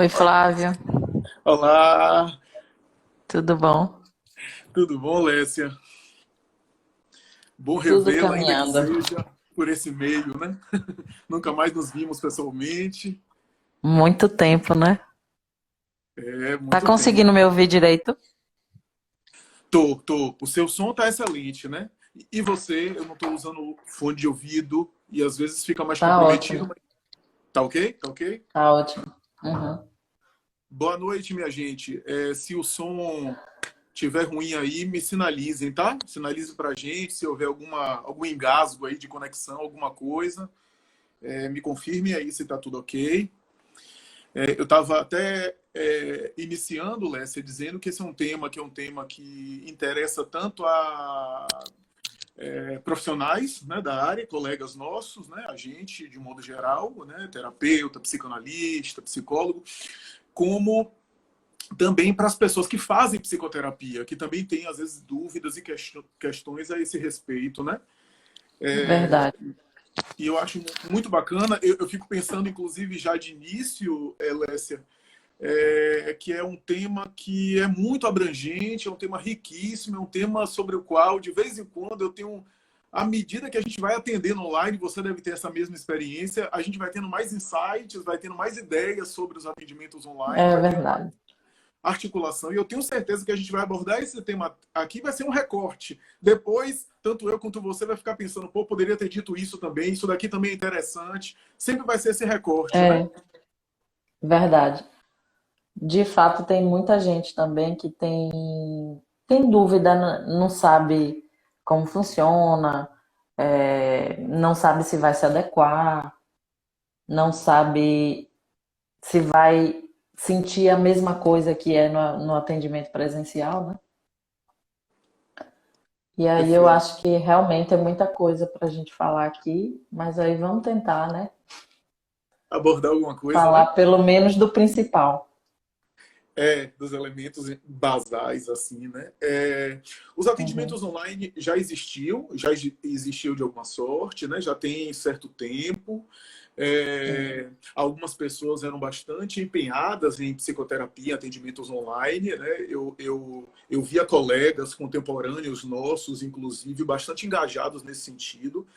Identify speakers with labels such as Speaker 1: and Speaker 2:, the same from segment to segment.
Speaker 1: Oi, Flávio,
Speaker 2: Olá,
Speaker 1: tudo bom?
Speaker 2: tudo bom, Lécia? Bom
Speaker 1: Tudo
Speaker 2: revê-la, ainda que
Speaker 1: caminhando.
Speaker 2: seja por esse meio, né? Nunca mais nos vimos pessoalmente.
Speaker 1: Muito tempo, né?
Speaker 2: É
Speaker 1: Tá
Speaker 2: muito
Speaker 1: conseguindo
Speaker 2: tempo.
Speaker 1: me ouvir direito?
Speaker 2: Tô. O seu som tá excelente, né? E você, eu não tô usando fone de ouvido e às vezes fica mais
Speaker 1: Tá
Speaker 2: comprometido,
Speaker 1: ótimo,
Speaker 2: mas tá ok? Tá ok?
Speaker 1: tá ótimo. Uhum.
Speaker 2: Boa noite, minha gente. Se o som tiver ruim aí, me sinalizem, tá? Sinalize pra gente se houver algum engasgo aí de conexão, alguma coisa. Me confirme aí se tá tudo ok. Eu estava até iniciando, Lécia, dizendo que esse é um tema que interessa tanto a profissionais, né, da área, colegas nossos, né, a gente de modo geral, né, terapeuta, psicanalista, psicólogo, como também para as pessoas que fazem psicoterapia, que também têm às vezes dúvidas e questões a esse respeito, né?
Speaker 1: Verdade.
Speaker 2: E eu acho muito bacana. Eu fico pensando, inclusive, já de início, Lécia, que é um tema que é muito abrangente, é um tema riquíssimo, é um tema sobre o qual, de vez em quando, eu tenho. À medida que a gente vai atendendo online, você deve ter essa mesma experiência, a gente vai tendo mais insights, vai tendo mais ideias sobre os atendimentos online,
Speaker 1: É
Speaker 2: vai tendo mais
Speaker 1: verdade.
Speaker 2: articulação. E eu tenho certeza que a gente vai abordar esse tema aqui, vai ser um recorte. Depois, tanto eu quanto você vai ficar pensando, pô, poderia ter dito isso também, isso daqui também é interessante. Sempre vai ser esse recorte, né?
Speaker 1: É verdade. De fato, tem muita gente também que tem dúvida, não sabe como funciona, não sabe se vai se adequar, não sabe se vai sentir a mesma coisa que é no atendimento presencial, né? E aí eu
Speaker 2: Perfeito.
Speaker 1: acho que realmente é muita coisa para a gente falar aqui, mas aí vamos tentar, né?
Speaker 2: Abordar alguma coisa,
Speaker 1: Falar
Speaker 2: né?
Speaker 1: pelo menos do principal.
Speaker 2: Dos elementos basais, assim, né? Os
Speaker 1: Uhum,
Speaker 2: atendimentos online já existiu de alguma sorte, né? Já tem certo tempo. Algumas pessoas eram bastante empenhadas em psicoterapia, atendimentos online, né? Eu via colegas contemporâneos nossos, inclusive, bastante engajados nesse sentido.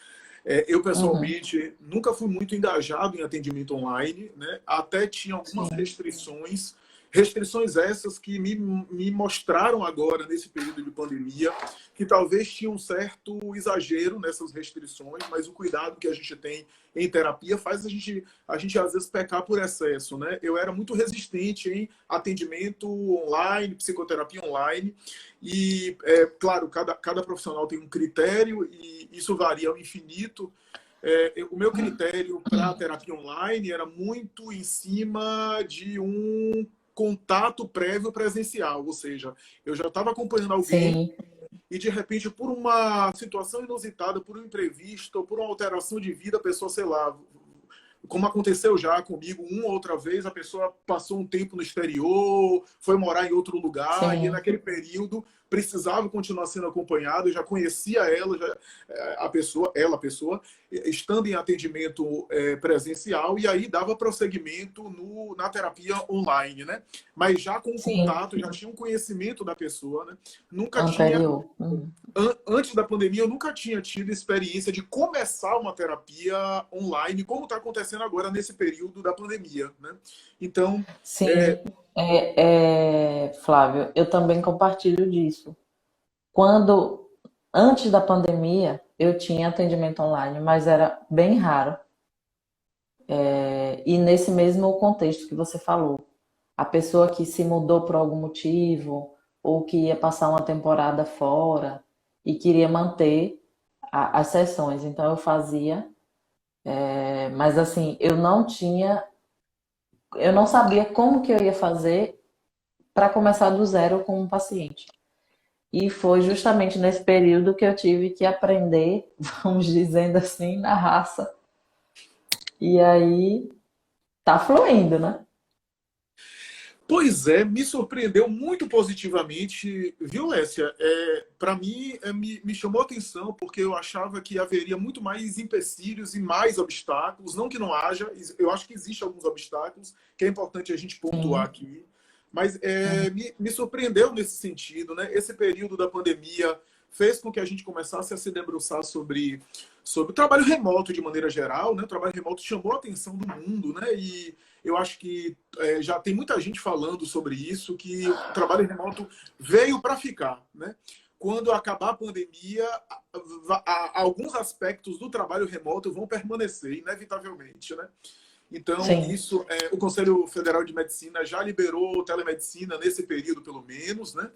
Speaker 2: Eu,
Speaker 1: uhum,
Speaker 2: pessoalmente, nunca fui muito engajado em atendimento online, né? Até tinha algumas
Speaker 1: sim,
Speaker 2: restrições essas que me mostraram agora, nesse período de pandemia, que talvez tinha um certo exagero nessas restrições, mas o cuidado que a gente tem em terapia faz a gente às vezes, pecar por excesso, né? Eu era muito resistente em atendimento online, psicoterapia online, e, claro, cada profissional tem um critério e isso varia ao infinito. O meu critério para a terapia online era muito em cima de um contato prévio presencial, ou seja, eu já estava acompanhando alguém
Speaker 1: sim,
Speaker 2: e de repente, por uma situação inusitada, por um imprevisto, ou por uma alteração de vida, a pessoa, sei lá, como aconteceu já comigo uma ou outra vez, a pessoa passou um tempo no exterior, foi morar em outro lugar, e
Speaker 1: sim,
Speaker 2: naquele período precisava continuar sendo acompanhado, eu já conhecia ela, a pessoa, estando em atendimento presencial, e aí dava prosseguimento na terapia online, né? Mas já com o
Speaker 1: sim,
Speaker 2: contato, já tinha um conhecimento da pessoa, né? Nunca tinha
Speaker 1: anterior. Uhum.
Speaker 2: Antes da pandemia, eu nunca tinha tido experiência de começar uma terapia online, como está acontecendo agora nesse período da pandemia, né? Então, é,
Speaker 1: Sim, Flávio, eu também compartilho disso. Quando, antes da pandemia, eu tinha atendimento online, mas era bem raro. E nesse mesmo contexto que você falou, a pessoa que se mudou por algum motivo ou que ia passar uma temporada fora e queria manter as sessões. Então eu fazia, mas assim, eu não sabia como que eu ia fazer para começar do zero com um paciente. E foi justamente nesse período que eu tive que aprender, vamos dizendo assim, na raça. E aí tá fluindo, né?
Speaker 2: Pois é, me surpreendeu muito positivamente, viu, Lécia? Para mim, me chamou a atenção, porque eu achava que haveria muito mais empecilhos e mais obstáculos. Não que não haja, eu acho que existem alguns obstáculos, que é importante a gente pontuar
Speaker 1: Sim.
Speaker 2: aqui. Mas me surpreendeu nesse sentido, né? Esse período da pandemia fez com que a gente começasse a se debruçar sobre o trabalho remoto de maneira geral, né? O trabalho remoto chamou a atenção do mundo, né? E eu acho que já tem muita gente falando sobre isso, que o trabalho remoto veio para ficar, né? Quando acabar a pandemia, alguns aspectos do trabalho remoto vão permanecer, inevitavelmente, né? Então,
Speaker 1: Sim.
Speaker 2: isso, o Conselho Federal de Medicina já liberou telemedicina nesse período, pelo menos, né?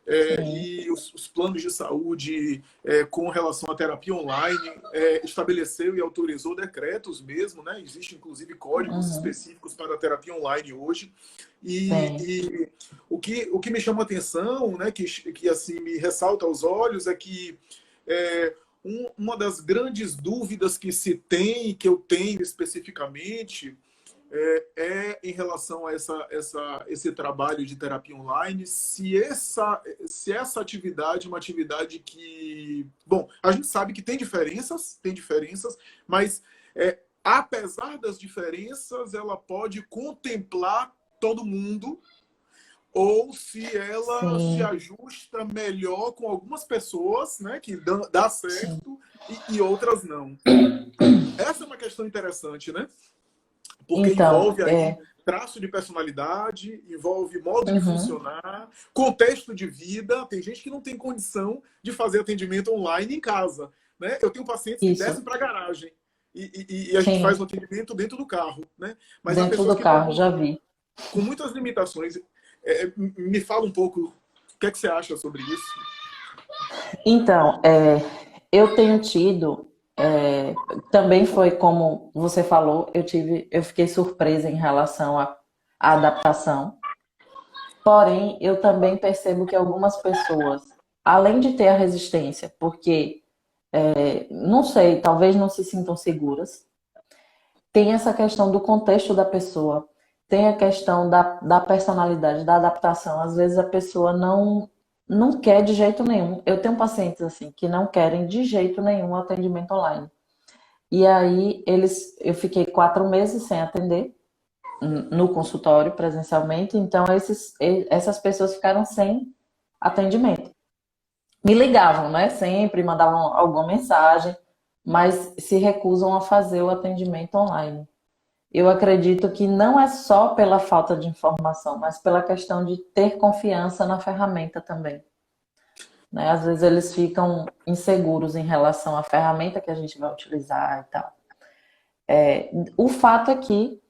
Speaker 1: Sim.
Speaker 2: E os planos de saúde com relação à terapia online estabeleceu e autorizou decretos mesmo, né? Existem, inclusive, códigos
Speaker 1: Uhum.
Speaker 2: específicos para a terapia online hoje.
Speaker 1: Sim.
Speaker 2: E o que me chama a atenção, né, que assim me ressalta aos olhos, é que uma das grandes dúvidas que se tem, que eu tenho especificamente, em relação a esse trabalho de terapia online, se essa atividade é uma atividade que... Bom, a gente sabe que tem diferenças, mas apesar das diferenças, ela pode contemplar todo mundo, ou se ela se
Speaker 1: Sim.
Speaker 2: ajusta melhor com algumas pessoas, né, que dá
Speaker 1: Sim.
Speaker 2: certo, e outras não. Essa é uma questão interessante, né? Porque
Speaker 1: Então,
Speaker 2: envolve aí traço de personalidade, envolve modo de
Speaker 1: uhum,
Speaker 2: funcionar, contexto de vida. Tem gente que não tem condição de fazer atendimento online em casa, né? Eu tenho pacientes que descem
Speaker 1: isso.
Speaker 2: para a garagem e a gente faz o
Speaker 1: Sim.
Speaker 2: atendimento dentro do carro, né? Mas há
Speaker 1: Dentro
Speaker 2: pessoas
Speaker 1: do
Speaker 2: que estão
Speaker 1: carro, já vi.
Speaker 2: com muitas limitações. Me fala um pouco o que é que você acha sobre isso?
Speaker 1: Então, eu tenho tido, também foi como você falou, eu fiquei surpresa em relação à adaptação. Porém, eu também percebo que algumas pessoas, além de ter a resistência, porque, não sei, talvez não se sintam seguras, tem essa questão do contexto da pessoa, tem a questão da personalidade, da adaptação. Às vezes a pessoa não quer de jeito nenhum. Eu tenho pacientes assim que não querem de jeito nenhum atendimento online. E aí eu fiquei 4 meses sem atender no consultório presencialmente, então essas pessoas ficaram sem atendimento. Me ligavam, né? Sempre mandavam alguma mensagem, mas se recusam a fazer o atendimento online. Eu acredito que não é só pela falta de informação, mas pela questão de ter confiança na ferramenta também, né? Às vezes eles ficam inseguros em relação à ferramenta que a gente vai utilizar e tal. O fato é que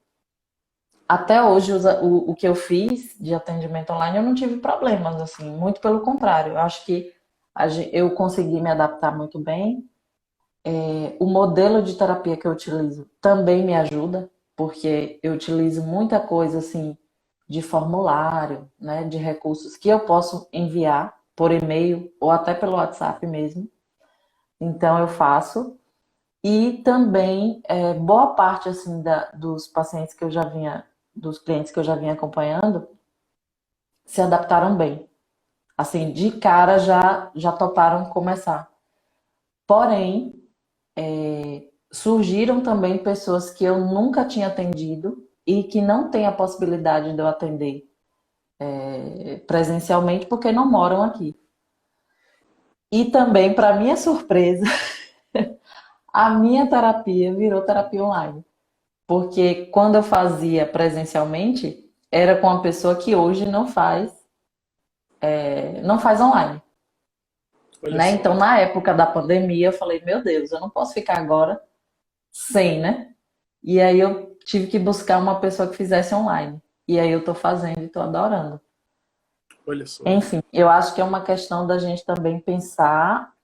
Speaker 1: até hoje o que eu fiz de atendimento online eu não tive problemas, assim, muito pelo contrário. Eu acho que eu consegui me adaptar muito bem. O modelo de terapia que eu utilizo também me ajuda, porque eu utilizo muita coisa assim de formulário, né, de recursos que eu posso enviar por e-mail ou até pelo WhatsApp mesmo. Então eu faço. E também boa parte assim dos pacientes que eu já vinha, dos clientes que eu já vinha acompanhando, se adaptaram bem. Assim, de cara já toparam começar. Porém, surgiram também pessoas que eu nunca tinha atendido e que não têm a possibilidade de eu atender presencialmente porque não moram aqui. E também, para minha surpresa, a minha terapia virou terapia online. Porque quando eu fazia presencialmente, era com uma pessoa que hoje não faz online.
Speaker 2: Olha
Speaker 1: Né? Então,
Speaker 2: só.
Speaker 1: na época da pandemia, eu falei, meu Deus, eu não posso ficar agora sem, né? E aí eu tive que buscar uma pessoa que fizesse online. E aí eu tô fazendo e tô adorando.
Speaker 2: Olha só.
Speaker 1: Enfim, eu acho que é uma questão da gente também pensar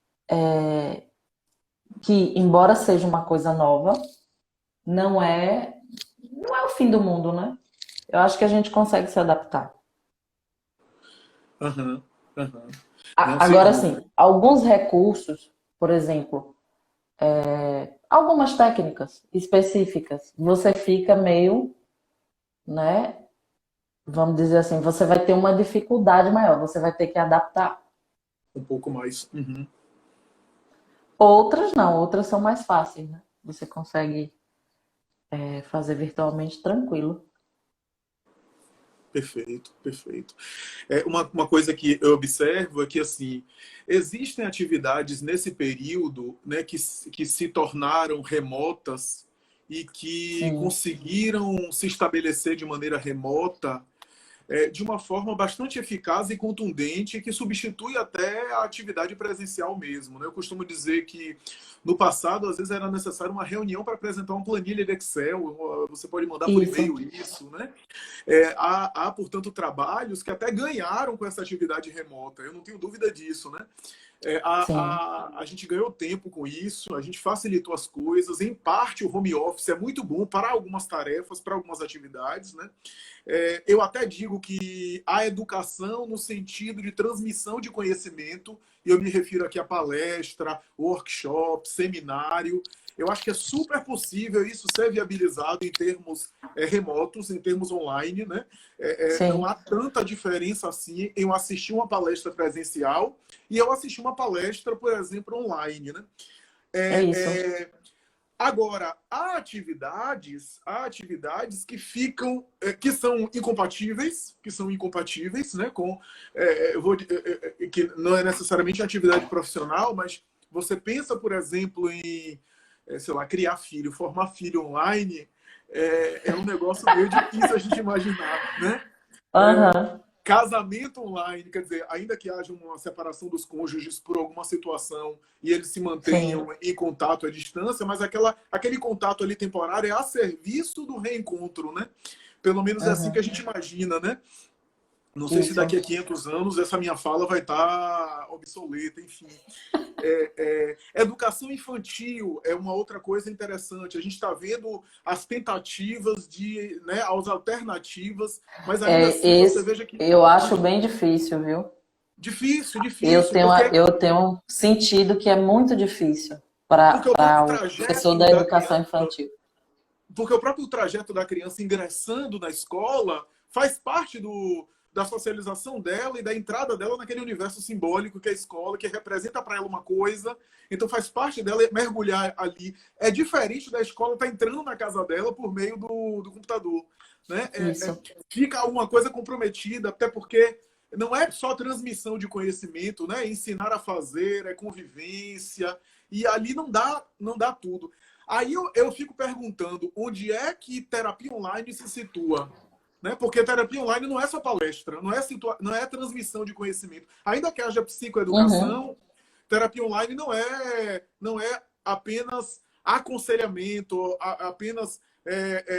Speaker 1: que, embora seja uma coisa nova, não é, não é o fim do mundo, né? Eu acho que a gente consegue se adaptar.
Speaker 2: Aham, aham. Não, sem
Speaker 1: Agora, sim,
Speaker 2: dúvida.
Speaker 1: alguns recursos, por exemplo, algumas técnicas específicas, você fica meio, né, vamos dizer assim, você vai ter uma dificuldade maior, você vai ter que adaptar.
Speaker 2: Um pouco mais. Uhum.
Speaker 1: Outras não, outras são mais fáceis, né? Você consegue fazer virtualmente tranquilo.
Speaker 2: Perfeito, perfeito. Uma coisa que eu observo é que, assim, existem atividades nesse período, né, que se tornaram remotas e que
Speaker 1: Sim,
Speaker 2: conseguiram se estabelecer de maneira remota, de uma forma bastante eficaz e contundente, que substitui até a atividade presencial mesmo, né? Eu costumo dizer que no passado, às vezes, era necessário uma reunião para apresentar uma planilha de Excel, você pode mandar por
Speaker 1: isso.
Speaker 2: e-mail isso, né? Portanto, trabalhos que até ganharam com essa atividade remota, eu não tenho dúvida disso, né?
Speaker 1: Sim,
Speaker 2: A gente ganhou tempo com isso, a gente facilitou as coisas. Em parte, o home office é muito bom para algumas tarefas, para algumas atividades, né? Eu até digo que a educação, no sentido de transmissão de conhecimento, e eu me refiro aqui a palestra, workshop, seminário, eu acho que é super possível isso ser viabilizado em termos remotos, em termos online, né? Não
Speaker 1: sim,
Speaker 2: há tanta diferença assim em eu assistir uma palestra presencial e eu assistir uma palestra, por exemplo, online, né?
Speaker 1: é
Speaker 2: É,
Speaker 1: isso.
Speaker 2: é, Agora, há atividades que ficam, que são incompatíveis, né, com, que não é necessariamente uma atividade profissional, mas você pensa, por exemplo, em, sei lá, criar filho, formar filho online, é um negócio meio difícil a gente imaginar, né?
Speaker 1: Aham,
Speaker 2: Casamento online, quer dizer, ainda que haja uma separação dos cônjuges por alguma situação e eles se
Speaker 1: sim.
Speaker 2: mantenham em contato à distância, mas aquele contato ali temporário é a serviço do reencontro, né? Pelo menos é assim que a
Speaker 1: Uhum,
Speaker 2: gente imagina, né? Não sei se
Speaker 1: isso.
Speaker 2: daqui a 500 anos essa minha fala vai estar obsoleta, enfim. Educação infantil é uma outra coisa interessante. A gente está vendo as tentativas de, né, as alternativas, mas ainda assim você veja que
Speaker 1: Eu acho bem difícil, viu?
Speaker 2: difícil,
Speaker 1: Eu
Speaker 2: difícil,
Speaker 1: tenho, eu tenho sentido que é muito difícil
Speaker 2: porque o próprio
Speaker 1: para o professor
Speaker 2: trajeto
Speaker 1: da
Speaker 2: da
Speaker 1: educação
Speaker 2: criança,
Speaker 1: infantil.
Speaker 2: porque o próprio trajeto da criança ingressando na escola faz parte da socialização dela e da entrada dela naquele universo simbólico que é a escola, que representa para ela uma coisa. Então faz parte dela mergulhar ali. É diferente da escola estar entrando na casa dela por meio do computador, né?
Speaker 1: Isso,
Speaker 2: Fica alguma coisa comprometida, até porque não é só transmissão de conhecimento, né? Ensinar a fazer, é convivência, e ali não dá tudo. Aí eu fico perguntando onde é que terapia online se situa, né? Porque terapia online não é só palestra, não é transmissão de conhecimento. Ainda que haja
Speaker 1: uhum,
Speaker 2: psicoeducação, terapia online não é apenas aconselhamento, apenas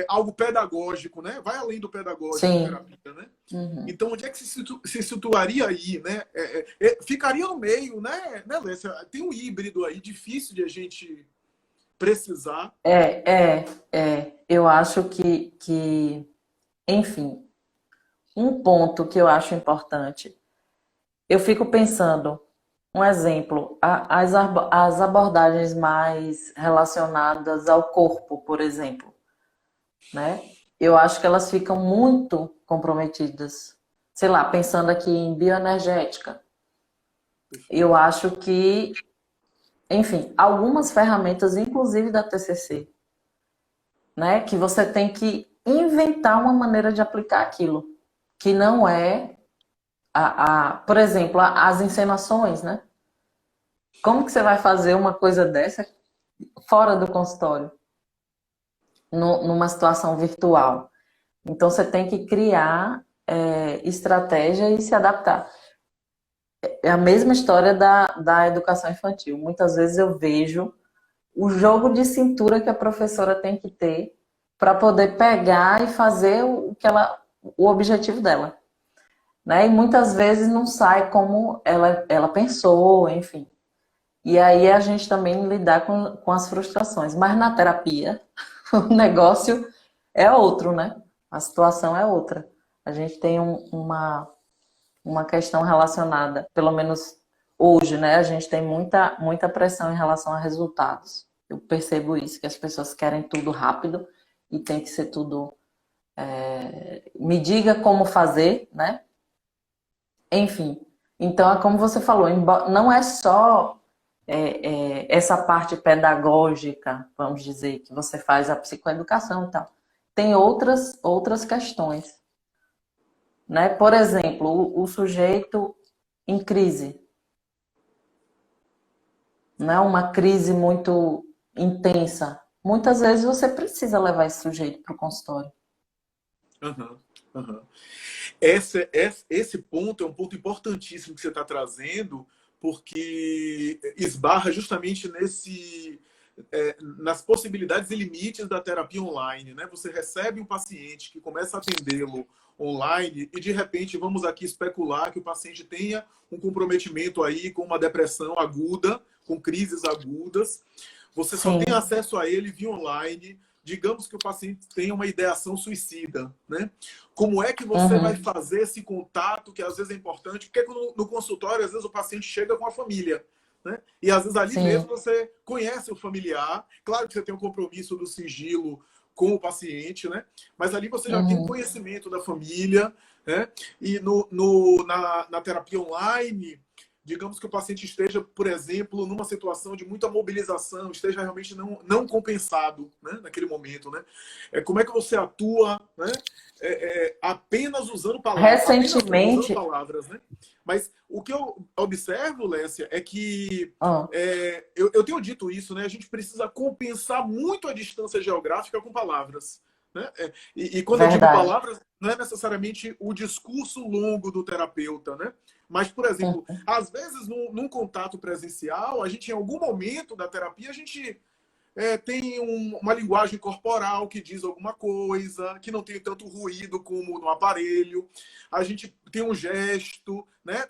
Speaker 2: algo pedagógico, né? Vai além do pedagógico a
Speaker 1: sim,
Speaker 2: terapia, né?
Speaker 1: uhum.
Speaker 2: Então, onde é que se situaria aí, né? Ficaria no meio, né, Lécia? Tem um híbrido aí, difícil de a gente precisar.
Speaker 1: Eu acho enfim, um ponto que eu acho importante. Eu fico pensando, um exemplo, as abordagens mais relacionadas ao corpo, por exemplo, né? Eu acho que elas ficam muito comprometidas. Sei lá, pensando aqui em bioenergética, eu
Speaker 2: Perfeito.
Speaker 1: acho que, enfim, algumas ferramentas, inclusive da TCC, né, que você tem que inventar uma maneira de aplicar aquilo, que não é por exemplo, as encenações, né? Como que você vai fazer uma coisa dessa fora do consultório, numa situação virtual? Então você tem que criar estratégia e se adaptar. É a mesma história da educação infantil. Muitas vezes eu vejo o jogo de cintura que a professora tem que ter para poder pegar e fazer o objetivo dela, né? E muitas vezes não sai como ela pensou, enfim. E aí a gente também lidar com as frustrações. Mas na terapia, o negócio é outro, né? A situação é outra. A gente tem uma questão relacionada, pelo menos hoje, né? A gente tem muita pressão em relação a resultados. Eu percebo isso, que as pessoas querem tudo rápido e tem que ser tudo me diga como fazer, né? Enfim, então é como você falou, não é só essa parte pedagógica, vamos dizer, que você faz a psicoeducação e tal. Tem outras questões, né? Por exemplo, o sujeito em crise, né? Uma crise muito intensa. Muitas vezes você precisa levar esse sujeito para o consultório.
Speaker 2: Aham, aham. Esse ponto é um ponto importantíssimo que você está trazendo, porque esbarra justamente nas possibilidades e limites da terapia online, né? Você recebe um paciente que começa a atendê-lo online e, de repente, vamos aqui especular que o paciente tenha um comprometimento aí com uma depressão aguda, com crises agudas. Você só tem
Speaker 1: Sim.
Speaker 2: acesso a ele via online. Digamos que o paciente tenha uma ideação suicida, né? Como é que você vai
Speaker 1: Uhum.
Speaker 2: fazer esse contato, que às vezes é importante, porque no consultório, às vezes o paciente chega com a família, né? E às vezes ali mesmo
Speaker 1: Sim.
Speaker 2: você conhece o familiar, claro que você tem um compromisso do sigilo com o paciente, né? Mas ali você já tem um
Speaker 1: Uhum.
Speaker 2: conhecimento da família, né? E na terapia online, digamos que o paciente esteja, por exemplo, numa situação de muita mobilização, esteja realmente não compensado, né, naquele momento, né? Como é que você atua, né? Apenas usando
Speaker 1: Recentemente,
Speaker 2: palavras, né? Mas o que eu observo, Lécia, é que
Speaker 1: ó,
Speaker 2: eu tenho dito isso, né? A gente precisa compensar muito a distância geográfica com palavras. Né? E quando eu digo
Speaker 1: verdade.
Speaker 2: palavras, não é necessariamente o discurso longo do terapeuta, né? Mas, por exemplo, às vezes num contato presencial, a gente em algum momento da terapia, a gente tem uma linguagem corporal que diz alguma coisa, que não tem tanto ruído como no aparelho. A gente tem um gesto, né?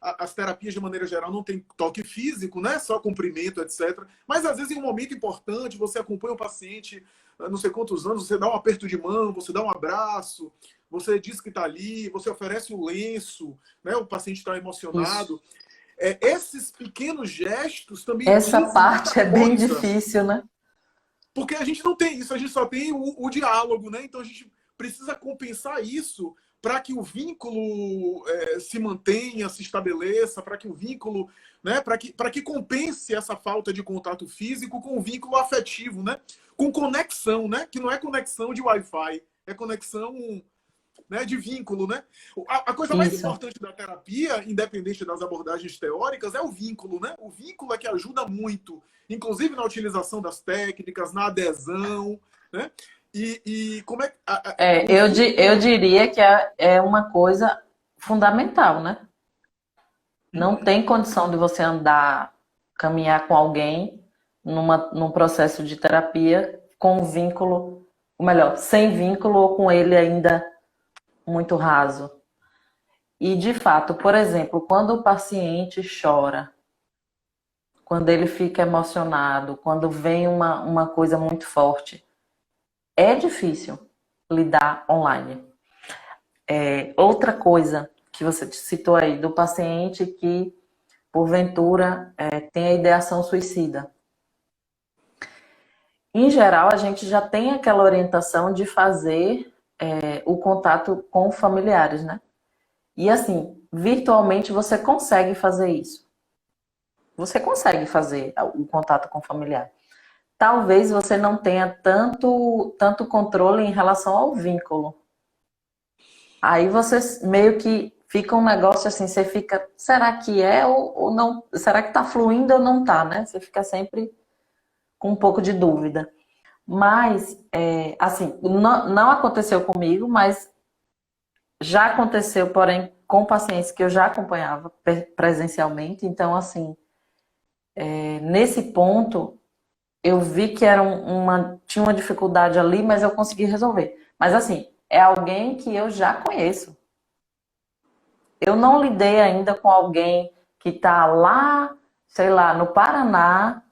Speaker 2: As terapias, de maneira geral, não tem toque físico, né? Só cumprimento, etc. Mas, às vezes, em um momento importante, você acompanha o paciente, não sei quantos anos, você dá um aperto de mão, você dá um abraço, você diz que está ali, você oferece o lenço, né? O paciente está
Speaker 1: Isso.
Speaker 2: emocionado. Esses pequenos gestos também
Speaker 1: Essa
Speaker 2: dizem muita
Speaker 1: parte é bem
Speaker 2: coisa.
Speaker 1: difícil, né?
Speaker 2: Porque a gente não tem isso, a gente só tem o diálogo, né? Então a gente precisa compensar isso para que o vínculo se mantenha, se estabeleça, para que o vínculo, né? Para que compense essa falta de contato físico com o vínculo afetivo, né? Com conexão, né? Que não é conexão de Wi-Fi, é conexão, né, de vínculo, né? A coisa mais
Speaker 1: Isso.
Speaker 2: importante da terapia, independente das abordagens teóricas, é o vínculo, né? O vínculo é que ajuda muito, inclusive na utilização das técnicas, na adesão, né? E como é que o
Speaker 1: Eu
Speaker 2: vínculo.
Speaker 1: diria que é uma coisa fundamental, né? Não
Speaker 2: Uhum.
Speaker 1: tem condição de você andar, caminhar com alguém num processo de terapia com vínculo, ou melhor, sem vínculo ou com ele ainda muito raso. E, de fato, por exemplo, quando o paciente chora, quando ele fica emocionado, quando vem uma coisa muito forte, é difícil lidar online. Outra coisa que você citou aí, do paciente que, porventura, tem a ideação suicida. Em geral, a gente já tem aquela orientação de fazer o contato com familiares, né? E assim, virtualmente você consegue fazer isso. Você consegue fazer o contato com o familiar. Talvez você não tenha tanto controle em relação ao vínculo. Aí você meio que fica um negócio assim, você fica, será que é ou não? Será que tá fluindo ou não tá, né? Você fica sempre com um pouco de dúvida. Mas, assim, não aconteceu comigo, mas já aconteceu, porém, com pacientes que eu já acompanhava presencialmente. Então, assim, nesse ponto, eu vi que tinha uma dificuldade ali, mas eu consegui resolver. Mas, assim, é alguém que eu já conheço. Eu não lidei ainda com alguém que está lá, sei lá, no Paraná,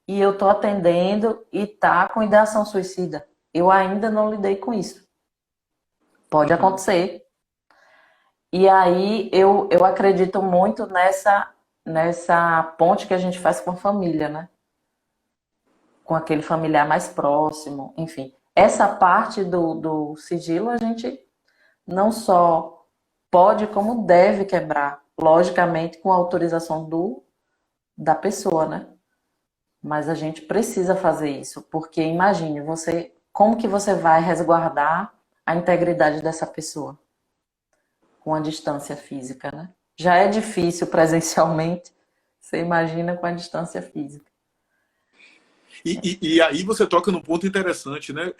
Speaker 1: e eu estou atendendo e está com ideação suicida. Eu ainda não lidei com isso. Pode
Speaker 2: Uhum.
Speaker 1: acontecer. E aí eu acredito muito nessa ponte que a gente faz com a família, né? Com aquele familiar mais próximo, enfim. essa parte do sigilo a gente não só pode, como deve quebrar, logicamente com a autorização da pessoa, né? Mas a gente precisa fazer isso, porque imagine você, como que você vai resguardar a integridade dessa pessoa com a distância física, né? Já é difícil presencialmente, você imagina com a distância física.
Speaker 2: E aí você toca num ponto interessante, né?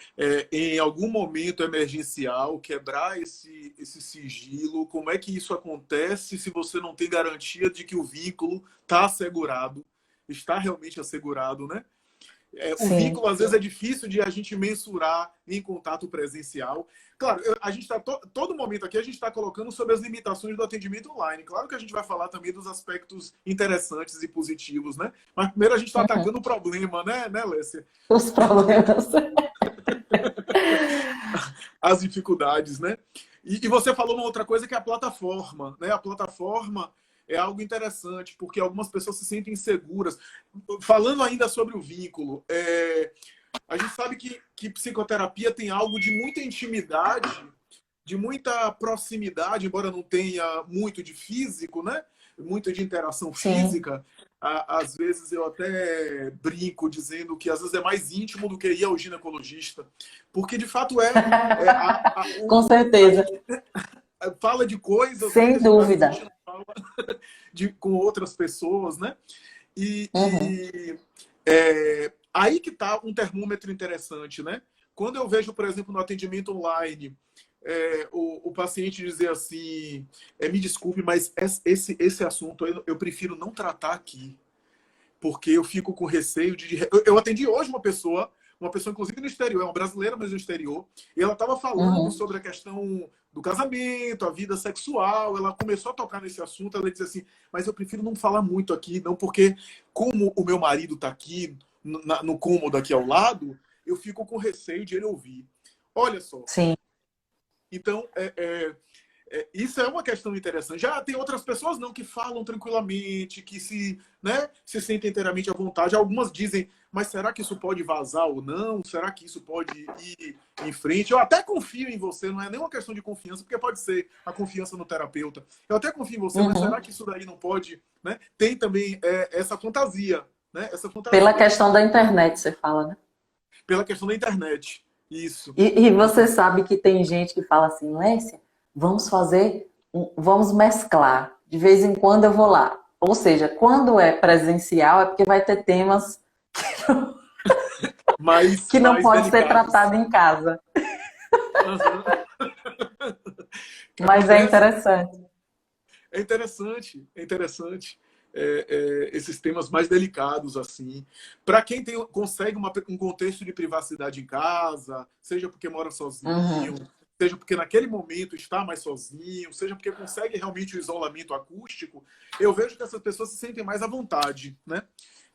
Speaker 2: Em algum momento emergencial, quebrar esse sigilo, como é que isso acontece se você não tem garantia de que o vínculo está assegurado, está realmente assegurado, né? O
Speaker 1: Sim,
Speaker 2: vínculo, às vezes, é difícil de a gente mensurar em contato presencial. Claro, a gente está todo momento aqui a gente está colocando sobre as limitações do atendimento online. Claro que a gente vai falar também dos aspectos interessantes e positivos, né? Mas primeiro a gente está atacando o problema, né, Lécia?
Speaker 1: os problemas.
Speaker 2: As dificuldades, né? E você falou uma outra coisa que é a plataforma, né? A plataforma é algo interessante, porque algumas pessoas se sentem inseguras. Falando ainda sobre o vínculo, a gente sabe que psicoterapia tem algo de muita intimidade, de muita proximidade, embora não tenha muito de físico, né? Muito de interação
Speaker 1: Sim,
Speaker 2: física. Às vezes eu até brinco dizendo que às vezes é mais íntimo do que ir ao ginecologista, porque de fato
Speaker 1: com
Speaker 2: a
Speaker 1: certeza,
Speaker 2: gente fala de coisas, né, que
Speaker 1: sem
Speaker 2: às vezes a
Speaker 1: dúvida.
Speaker 2: gente não fala com outras pessoas, né? E,
Speaker 1: Uhum.
Speaker 2: e aí que está um termômetro interessante, né? Quando eu vejo, por exemplo, no atendimento online, o paciente dizer assim, me desculpe, mas esse assunto eu prefiro não tratar aqui, porque eu fico com receio de... Eu atendi hoje uma pessoa inclusive no exterior, é uma brasileira, mas no exterior, e ela estava falando
Speaker 1: Uhum.
Speaker 2: sobre a questão do casamento, a vida sexual, ela começou a tocar nesse assunto, ela disse assim, mas eu prefiro não falar muito aqui, não, porque como o meu marido está aqui, no cômodo aqui ao lado, eu fico com receio de ele ouvir. Olha só,
Speaker 1: Sim.
Speaker 2: então, isso é uma questão interessante. Já tem outras pessoas não que falam tranquilamente, que se sentem inteiramente à vontade. Algumas dizem, mas será que isso pode vazar ou não? Será que isso pode ir em frente? Eu até confio em você, não é nem uma questão de confiança, porque pode ser a confiança no terapeuta. Eu até confio em você, mas será
Speaker 1: Uhum.
Speaker 2: que isso daí não pode? Né? Tem também essa fantasia, né? Essa
Speaker 1: Pela
Speaker 2: fantasia
Speaker 1: questão da internet, você fala, né?
Speaker 2: pela questão da internet. Isso.
Speaker 1: E você sabe que tem gente que fala assim, Lécia, vamos fazer, vamos mesclar. De vez em quando eu vou lá. Ou seja, quando é presencial é porque vai ter temas
Speaker 2: Mais,
Speaker 1: que não
Speaker 2: mais
Speaker 1: pode ser
Speaker 2: delicados.
Speaker 1: tratado em casa.
Speaker 2: Uhum. Que
Speaker 1: Mas é
Speaker 2: acontece.
Speaker 1: interessante.
Speaker 2: É interessante, é interessante. Esses temas mais delicados assim. Para quem consegue um contexto de privacidade em casa, seja porque mora sozinho,
Speaker 1: Uhum.
Speaker 2: seja porque naquele momento está mais sozinho, seja porque consegue realmente o isolamento acústico, eu vejo que essas pessoas se sentem mais à vontade, né?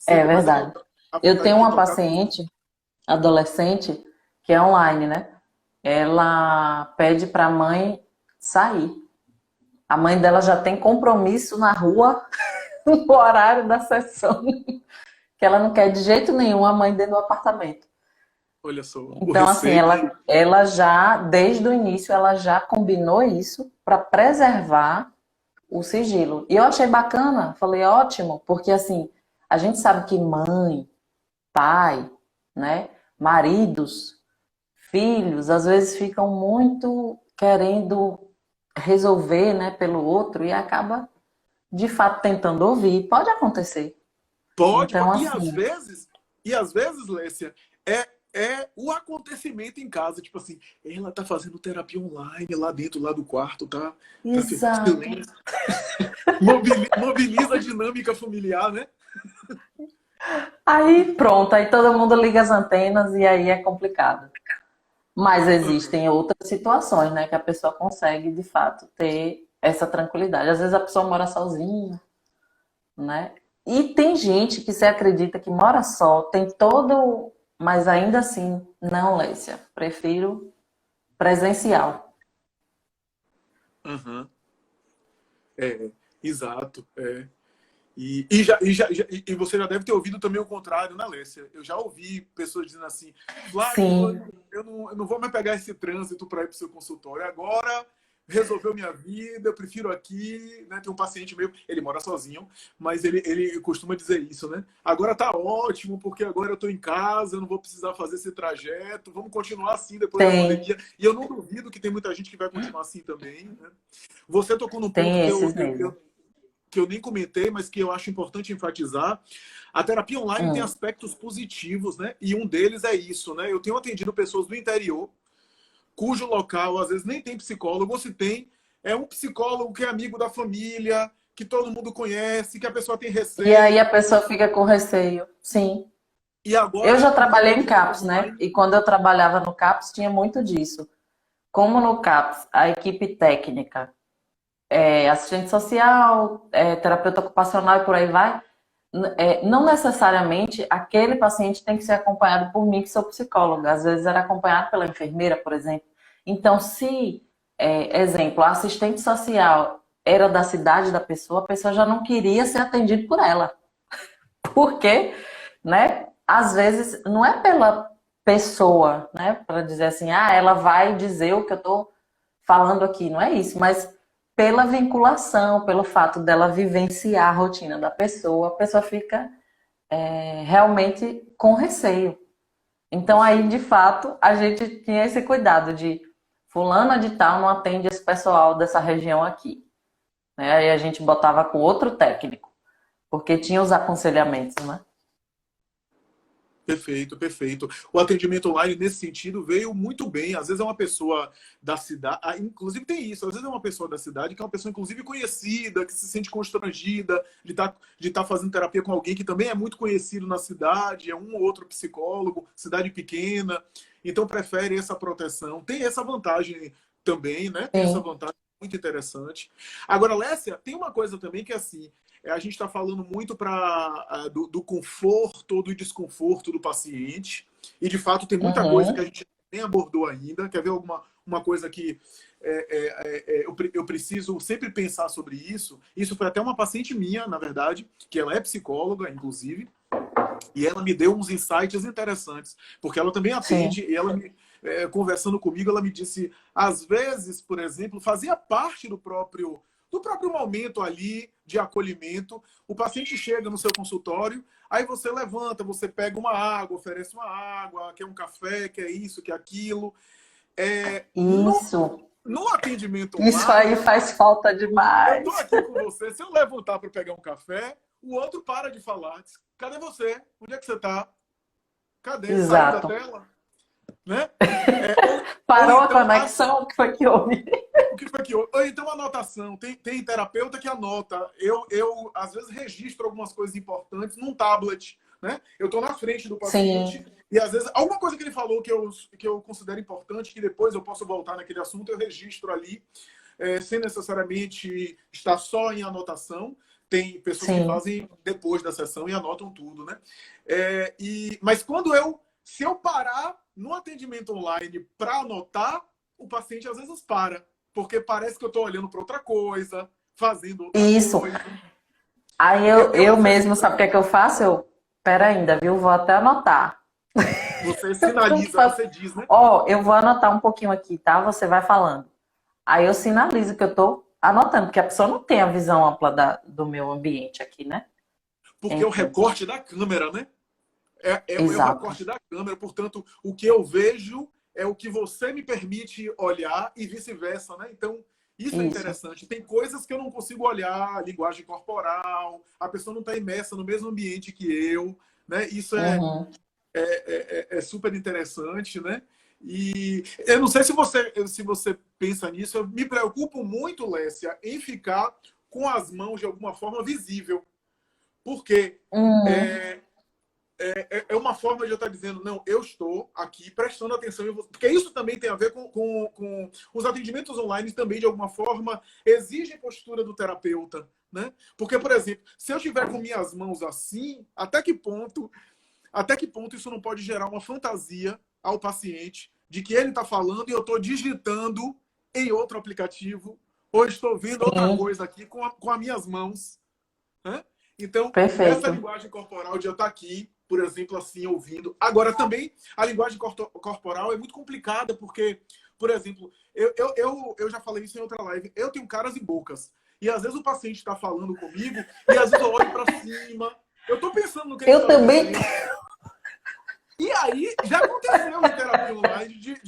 Speaker 1: É
Speaker 2: Sentem mais
Speaker 1: verdade.
Speaker 2: à
Speaker 1: Eu
Speaker 2: vontade
Speaker 1: tenho
Speaker 2: de
Speaker 1: uma
Speaker 2: tocar com outras.
Speaker 1: paciente, adolescente, que é online, né? Ela pede para a mãe sair. A mãe dela já tem compromisso na rua no horário da sessão, que ela não quer de jeito nenhum a mãe dentro do apartamento.
Speaker 2: Olha só, o
Speaker 1: Então, assim,
Speaker 2: receio.
Speaker 1: ela já, desde o início, ela já combinou isso para preservar o sigilo. E eu achei bacana, falei, ótimo, porque assim, a gente sabe que mãe, pai, né, maridos, filhos, às vezes ficam muito querendo resolver, né, pelo outro e acaba, de fato, tentando ouvir. Pode acontecer.
Speaker 2: Pode,
Speaker 1: Então, assim,
Speaker 2: e às vezes, Lécia, é o acontecimento em casa, tipo assim, ela tá fazendo terapia online lá dentro, lá do quarto, tá
Speaker 1: exato.
Speaker 2: silêncio, mobiliza a dinâmica familiar, né?
Speaker 1: Aí pronto, aí todo mundo liga as antenas e aí é complicado. Mas existem outras situações, né, que a pessoa consegue de fato ter essa tranquilidade. Às vezes a pessoa mora sozinha, né? E tem gente que se acredita que mora só, tem todo, mas ainda assim, não, Lécia, prefiro presencial.
Speaker 2: Uhum. É, exato. E você já deve ter ouvido também o contrário, né, Lécia? Eu já ouvi pessoas dizendo assim, Flávio,
Speaker 1: Sim,
Speaker 2: eu não vou mais pegar esse trânsito para ir para o seu consultório. Agora resolveu minha vida, eu prefiro aqui, né? Tem um paciente meu, ele mora sozinho, mas ele costuma dizer isso, né? Agora tá ótimo, porque agora eu estou em casa, eu não vou precisar fazer esse trajeto, vamos continuar assim depois da
Speaker 1: tem,
Speaker 2: pandemia. E eu não duvido que tem muita gente que vai continuar assim também, né? Você tocou num ponto
Speaker 1: tem esses mesmo.
Speaker 2: que eu nem comentei, mas que eu acho importante enfatizar. A terapia online tem
Speaker 1: Hum.
Speaker 2: aspectos positivos, né? E um deles é isso, né? Eu tenho atendido pessoas do interior, cujo local às vezes nem tem psicólogo, ou se tem, é um psicólogo que é amigo da família, que todo mundo conhece, que a pessoa tem
Speaker 1: E aí a
Speaker 2: receio.
Speaker 1: pessoa fica com receio. Sim.
Speaker 2: E
Speaker 1: Eu
Speaker 2: agora,
Speaker 1: já
Speaker 2: com o
Speaker 1: trabalhei em
Speaker 2: atendimento
Speaker 1: CAPS, né?
Speaker 2: online,
Speaker 1: E quando eu trabalhava no CAPS tinha muito disso. Como no CAPS, a equipe técnica, assistente social, terapeuta ocupacional e por aí vai, não necessariamente aquele paciente tem que ser acompanhado por mim, que sou psicóloga. Às vezes era acompanhado pela enfermeira, por exemplo. Então, se, exemplo, a assistente social era da cidade da pessoa, a pessoa já não queria ser atendida por ela. Porque, né, às vezes não é pela pessoa, né, para dizer assim, ah, ela vai dizer o que eu estou falando aqui, não é isso, mas pela vinculação, pelo fato dela vivenciar a rotina da pessoa, a pessoa fica realmente com receio. Então aí, de fato, a gente tinha esse cuidado de fulana de tal não atende esse pessoal dessa região aqui, né? Aí a gente botava com outro técnico, porque tinha os aconselhamentos, né?
Speaker 2: perfeito, perfeito. O atendimento online, nesse sentido, veio muito bem. Às vezes é uma pessoa da cidade, inclusive tem isso, às vezes é uma pessoa da cidade que é uma pessoa, inclusive, conhecida, que se sente constrangida de tá fazendo terapia com alguém que também é muito conhecido na cidade, é um ou outro psicólogo, cidade pequena, então prefere essa proteção. Tem essa vantagem também, né? Tem essa
Speaker 1: Sim.
Speaker 2: vantagem muito interessante. Agora, Lécia, tem uma coisa também que é assim, a gente está falando muito do conforto ou do desconforto do paciente. E, de fato, tem muita coisa que a
Speaker 1: Uhum.
Speaker 2: gente nem abordou ainda. Quer ver uma coisa que eu preciso sempre pensar sobre isso? Isso foi até uma paciente minha, na verdade, que ela é psicóloga, inclusive, e ela me deu uns insights interessantes, porque ela também
Speaker 1: Sim.
Speaker 2: atende, e ela conversando comigo, ela me disse, às vezes, por exemplo, fazia parte do próprio momento ali de acolhimento. O paciente chega no seu consultório, aí você levanta, você pega uma água, oferece uma água, quer um café, quer isso, quer aquilo. É, no,
Speaker 1: Isso.
Speaker 2: no atendimento
Speaker 1: Isso aí
Speaker 2: online,
Speaker 1: faz falta
Speaker 2: eu tô
Speaker 1: demais.
Speaker 2: aqui com você, se eu levantar para pegar um café, o outro para de falar. Diz, cadê você? Onde é que você está? Cadê? Saiu da
Speaker 1: Exato.
Speaker 2: tela? Né? Ou
Speaker 1: Parou a
Speaker 2: então,
Speaker 1: conexão? O que foi que houve?
Speaker 2: o que foi que houve? Ou então anotação. Tem terapeuta que anota. Às vezes, registro algumas coisas importantes num tablet. Né? Eu estou na frente do paciente
Speaker 1: Sim,
Speaker 2: e, às vezes, alguma coisa que ele falou que eu considero importante, que depois eu posso voltar naquele assunto, eu registro ali, sem necessariamente estar só em anotação. Tem pessoas que
Speaker 1: sim.
Speaker 2: fazem depois da sessão e anotam tudo. Né? Mas se eu parar no atendimento online para anotar, o paciente às vezes para, porque parece que eu estou olhando para outra coisa, fazendo outra
Speaker 1: Isso.
Speaker 2: coisa.
Speaker 1: Aí
Speaker 2: Eu, eu
Speaker 1: eu
Speaker 2: às vezes,
Speaker 1: mesmo, sabe o que é que eu faço? Pera ainda, viu? Vou até anotar.
Speaker 2: você
Speaker 1: Eu
Speaker 2: sinaliza,
Speaker 1: faço,
Speaker 2: você diz, né?
Speaker 1: ó, eu vou anotar um pouquinho aqui, tá? Você vai falando. Aí eu sinalizo que eu tô anotando, porque a pessoa não tem a visão ampla do meu ambiente aqui, né?
Speaker 2: Porque é o
Speaker 1: Enfim,
Speaker 2: recorte da câmera, né? É o
Speaker 1: exato.
Speaker 2: recorte da câmera, portanto, o que eu vejo é o que você me permite olhar e vice-versa, né? Então, isso é
Speaker 1: Isso.
Speaker 2: interessante. Tem coisas que eu não consigo olhar, linguagem corporal, a pessoa não está imersa no mesmo ambiente que eu, né? Isso
Speaker 1: Uhum.
Speaker 2: é super interessante, né? E eu não sei se você pensa nisso, eu me preocupo muito, Lécia, em ficar com as mãos de alguma forma visível. Porque
Speaker 1: Uhum.
Speaker 2: é, é uma forma de eu estar dizendo, não, eu estou aqui prestando atenção em você. Porque isso também tem a ver com os atendimentos online também, de alguma forma, exigem postura do terapeuta. Né? Porque, por exemplo, se eu estiver com minhas mãos assim, até que ponto isso não pode gerar uma fantasia ao paciente de que ele está falando e eu estou digitando em outro aplicativo ou estou vendo outra
Speaker 1: Sim.
Speaker 2: coisa aqui com as minhas mãos. Né? Então, essa
Speaker 1: Perfeito.
Speaker 2: linguagem corporal já está aqui, por exemplo, assim, ouvindo. Agora, também, a linguagem corporal é muito complicada, porque, por exemplo, eu já falei isso em outra live, eu tenho caras e bocas. E às vezes o paciente está falando comigo, e às vezes eu olho para cima, eu estou pensando no que ele
Speaker 1: Eu
Speaker 2: está
Speaker 1: também.
Speaker 2: dizendo. E aí, já aconteceu em terapia online,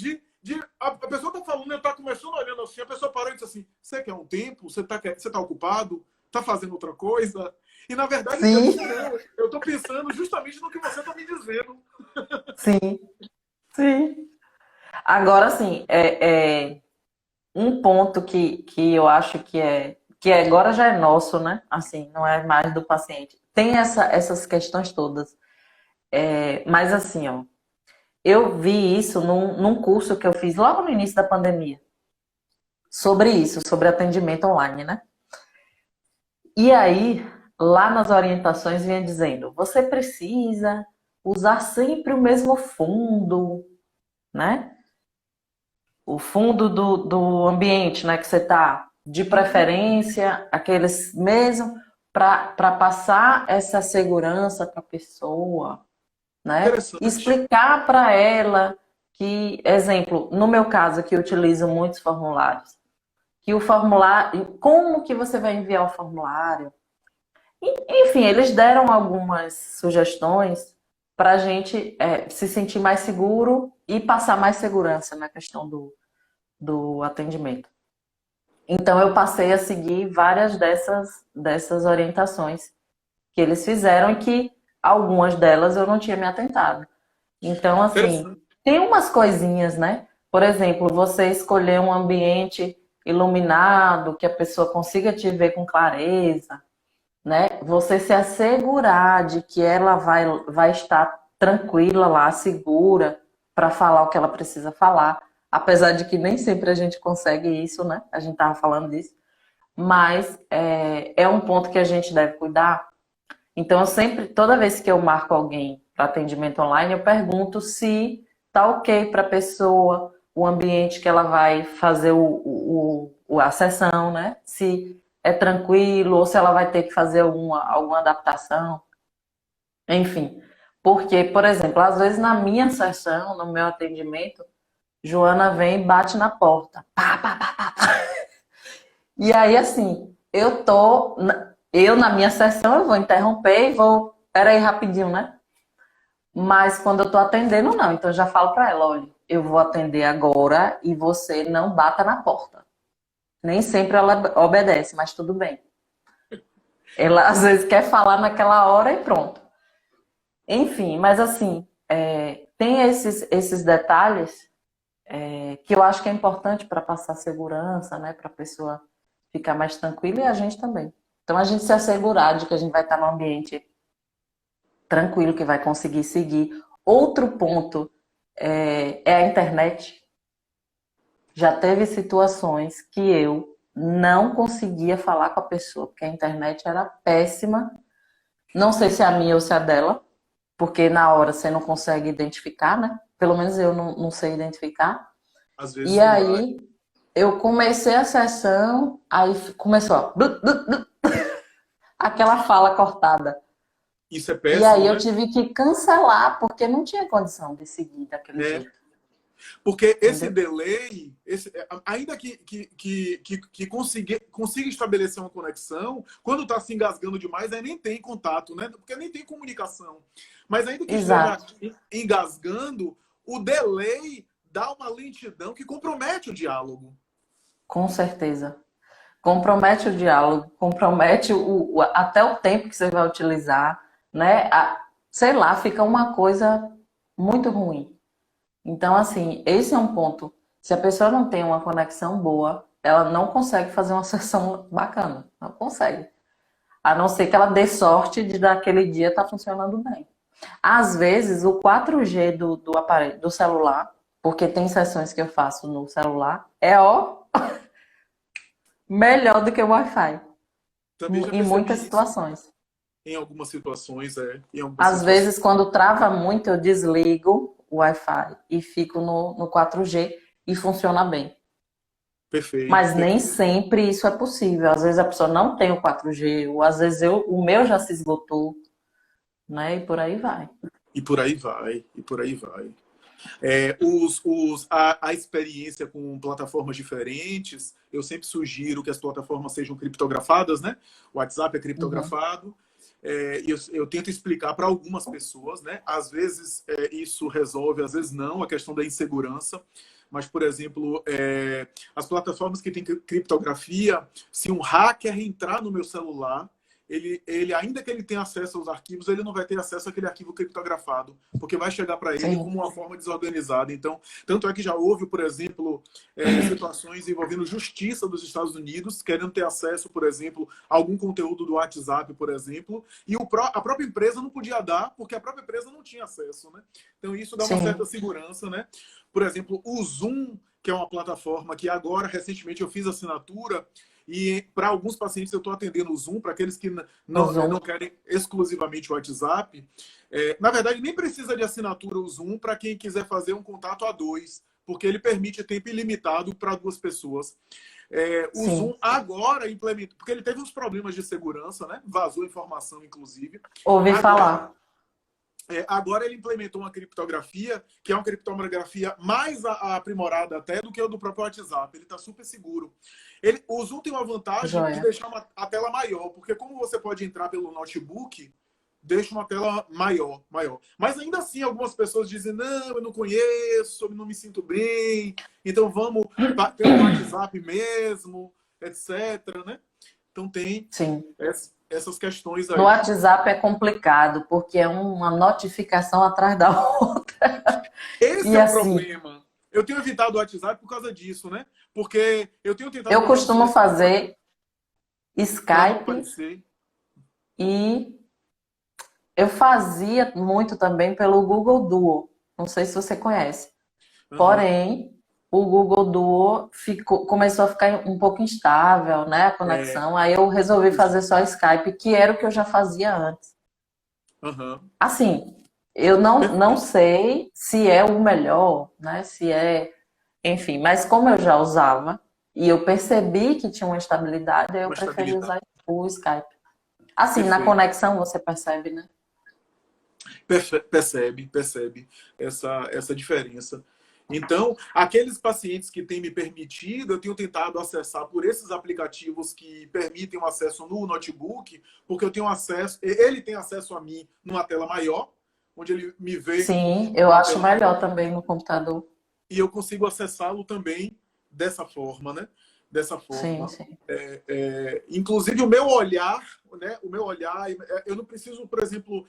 Speaker 2: a pessoa está falando, eu estou começando olhando assim, a pessoa parou e disse assim, você quer um tempo? Você tá ocupado? Está fazendo outra coisa? E, na verdade, eu
Speaker 1: Sim,
Speaker 2: disse, não, eu estou pensando justamente no que você está me dizendo.
Speaker 1: sim, sim. Agora, sim, um ponto que eu acho que agora já é nosso, né? Assim, não é mais do paciente. Tem essas questões todas. Mas assim, ó, eu vi isso num curso que eu fiz logo no início da pandemia, sobre isso, sobre atendimento online, né? E aí, lá nas orientações vinha dizendo, você precisa usar sempre o mesmo fundo, né? O fundo do ambiente, né, que você está, de
Speaker 2: Uhum.
Speaker 1: preferência, aqueles mesmo, para passar essa segurança para a pessoa, né? E
Speaker 2: Interessante.
Speaker 1: explicar para ela que, exemplo, no meu caso, que eu utilizo muitos formulários, que o formulário, como que você vai enviar o formulário? Enfim, eles deram algumas sugestões para a gente se sentir mais seguro e passar mais segurança na questão do atendimento. Então, eu passei a seguir várias dessas orientações que eles fizeram e que algumas delas eu não tinha me atentado. Então, assim,
Speaker 2: Interessante.
Speaker 1: tem umas coisinhas, né? Por exemplo, você escolher um ambiente iluminado, que a pessoa consiga te ver com clareza, né? Você se assegurar de que ela vai estar tranquila lá, segura, para falar o que ela precisa falar. Apesar de que nem sempre a gente consegue isso, né? A gente estava falando disso. Mas é um ponto que a gente deve cuidar. Então, eu sempre, toda vez que eu marco alguém para atendimento online, eu pergunto se tá ok para a pessoa, o ambiente que ela vai fazer a sessão, né? Se é tranquilo ou se ela vai ter que fazer alguma adaptação, enfim. Porque, por exemplo, às vezes na minha sessão, no meu atendimento, Joana vem e bate na porta. Pá, pá, pá, pá, pá. E aí, assim, eu na minha sessão, eu vou interromper e vou, peraí, rapidinho, né? Mas quando eu tô atendendo, não. Então eu já falo para ela, olha, eu vou atender agora e você não bata na porta. Nem sempre ela obedece, mas tudo bem. Ela às vezes quer falar naquela hora e pronto. Enfim, mas assim, tem esses detalhes que eu acho que é importante para passar segurança, né? Para a pessoa ficar mais tranquila e a gente também. Então a gente se assegurar de que a gente vai estar num ambiente tranquilo, que vai conseguir seguir. Outro ponto é a internet. Já teve situações que eu não conseguia falar com a pessoa, porque a internet era péssima. Não sei se é a minha ou se é a dela, porque na hora você não consegue identificar, né? Pelo menos eu não sei identificar.
Speaker 2: Às
Speaker 1: E
Speaker 2: vezes não dá.
Speaker 1: aí eu comecei a sessão, aí começou, ó, aquela fala cortada.
Speaker 2: Isso é
Speaker 1: E aí
Speaker 2: péssimo,
Speaker 1: eu
Speaker 2: né?
Speaker 1: tive que cancelar, porque não tinha condição de seguir daquele
Speaker 2: É.
Speaker 1: jeito,
Speaker 2: Porque esse
Speaker 1: entendeu?
Speaker 2: delay, ainda que consiga estabelecer uma conexão, quando está se engasgando demais, aí nem tem contato, né? Porque nem tem comunicação. Mas ainda que esteja
Speaker 1: Exato,
Speaker 2: engasgando, o delay dá uma lentidão que compromete o diálogo.
Speaker 1: com certeza. Compromete o diálogo, compromete até o tempo que você vai utilizar, né? Sei lá, fica uma coisa muito ruim. Então, assim, esse é um ponto. Se a pessoa não tem uma conexão boa, ela não consegue fazer uma sessão bacana. Não consegue. A não ser que ela dê sorte de daquele dia estar funcionando bem. Às vezes, o 4G do aparelho, do celular, porque tem sessões que eu faço no celular, melhor do que o Wi-Fi.
Speaker 2: Também já
Speaker 1: Em muitas
Speaker 2: percebi isso
Speaker 1: situações.
Speaker 2: em algumas situações, em algumas
Speaker 1: Às
Speaker 2: situações.
Speaker 1: vezes, quando trava muito, eu desligo o Wi-Fi e fico no 4G e funciona bem.
Speaker 2: Perfeito,
Speaker 1: Mas nem
Speaker 2: perfeito.
Speaker 1: sempre isso é possível. Às vezes a pessoa não tem o 4G, ou às vezes o meu já se esgotou, né? E por aí vai.
Speaker 2: E por aí vai, e por aí vai. A experiência com plataformas diferentes, eu sempre sugiro que as plataformas sejam criptografadas, né? O WhatsApp é
Speaker 1: Uhum.
Speaker 2: criptografado. Eu tento explicar para algumas pessoas, né? Às vezes isso resolve, às vezes não, a questão da insegurança. Mas, por exemplo, as plataformas que têm criptografia, se um hacker entrar no meu celular, ainda que ele tenha acesso aos arquivos, ele não vai ter acesso àquele arquivo criptografado, porque vai chegar para ele
Speaker 1: Sim,
Speaker 2: como uma forma desorganizada. Então, tanto é que já houve, por exemplo, situações envolvendo justiça dos Estados Unidos, querendo ter acesso, por exemplo, a algum conteúdo do WhatsApp, por exemplo, e a própria empresa não podia dar, porque a própria empresa não tinha acesso, né? Então, isso dá uma certa
Speaker 1: sim.
Speaker 2: segurança, né? Por exemplo, o Zoom, que é uma plataforma que agora, recentemente, eu fiz assinatura, e para alguns pacientes eu estou atendendo o Zoom, para aqueles que
Speaker 1: O
Speaker 2: não
Speaker 1: Zoom.
Speaker 2: querem exclusivamente o WhatsApp. Na verdade, nem precisa de assinatura o Zoom para quem quiser fazer um contato a dois, porque ele permite tempo ilimitado para duas pessoas. O
Speaker 1: Sim.
Speaker 2: Zoom agora implementa, porque ele teve uns problemas de segurança, né? Vazou informação, inclusive.
Speaker 1: Ouvi
Speaker 2: Agora,
Speaker 1: falar.
Speaker 2: agora ele implementou uma criptografia, que é uma criptografia mais aprimorada até do que o do próprio WhatsApp. Ele está super seguro. O Zoom tem uma vantagem de
Speaker 1: Joia.
Speaker 2: deixar a tela maior, porque como você pode entrar pelo notebook, deixa uma tela maior, maior. Mas ainda assim, algumas pessoas dizem, não, eu não conheço, eu não me sinto bem, então vamos pelo WhatsApp mesmo, etc. Né? Então tem
Speaker 1: Sim.
Speaker 2: essas questões
Speaker 1: No
Speaker 2: aí.
Speaker 1: WhatsApp é complicado, porque é uma notificação atrás da outra.
Speaker 2: Esse
Speaker 1: E
Speaker 2: é o
Speaker 1: assim,
Speaker 2: problema. Eu tenho evitado o WhatsApp por causa disso, né? Porque eu tenho tentado
Speaker 1: eu
Speaker 2: botar um
Speaker 1: costumo
Speaker 2: silenciador
Speaker 1: fazer
Speaker 2: para não
Speaker 1: Skype
Speaker 2: aparecer.
Speaker 1: e eu fazia muito também pelo Google Duo. Não sei se você conhece.
Speaker 2: Uhum.
Speaker 1: Porém, o Google Duo começou a ficar um pouco instável, né, a
Speaker 2: É,
Speaker 1: conexão. Aí eu resolvi fazer
Speaker 2: exato.
Speaker 1: só Skype, que era o que eu já fazia antes.
Speaker 2: Uhum.
Speaker 1: Assim, eu não
Speaker 2: Perfeito.
Speaker 1: sei se é o melhor, né? Se é, enfim, mas como eu já usava e eu percebi que tinha uma estabilidade, aí eu
Speaker 2: Uma
Speaker 1: preferi
Speaker 2: estabilidade.
Speaker 1: usar o Skype. Assim, na
Speaker 2: Perfeito.
Speaker 1: conexão você percebe, né?
Speaker 2: Percebe essa diferença. Então, aqueles pacientes que têm me permitido, eu tenho tentado acessar por esses aplicativos que permitem o acesso no notebook, porque eu tenho acesso, ele tem acesso a mim numa tela maior, onde ele me vê
Speaker 1: Sim, eu
Speaker 2: numa
Speaker 1: acho
Speaker 2: tela
Speaker 1: melhor
Speaker 2: maior,
Speaker 1: também no computador.
Speaker 2: e eu consigo acessá-lo também dessa forma, né? Dessa
Speaker 1: Sim,
Speaker 2: forma.
Speaker 1: sim.
Speaker 2: Inclusive o meu olhar, né? O meu olhar, eu não preciso, por exemplo,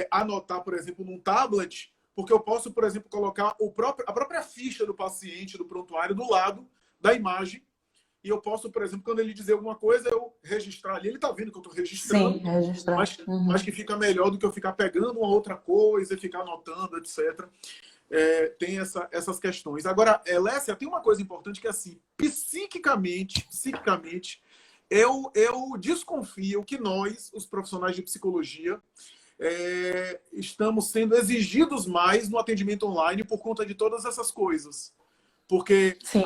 Speaker 2: anotar, por exemplo, num tablet, porque eu posso, por exemplo, colocar a própria ficha do paciente, do prontuário, do lado da imagem, e eu posso, por exemplo, quando ele dizer alguma coisa, eu registrar ali. Ele está vendo que eu estou registrando,
Speaker 1: Sim, registrar.
Speaker 2: mas
Speaker 1: Uhum.
Speaker 2: que fica melhor do que eu ficar pegando uma outra coisa e ficar anotando, etc. Tem essas questões. Agora, Lécia, tem uma coisa importante que é assim, psiquicamente, eu desconfio que nós, os profissionais de psicologia, estamos sendo exigidos mais no atendimento online por conta de todas essas coisas. Porque
Speaker 1: Sim,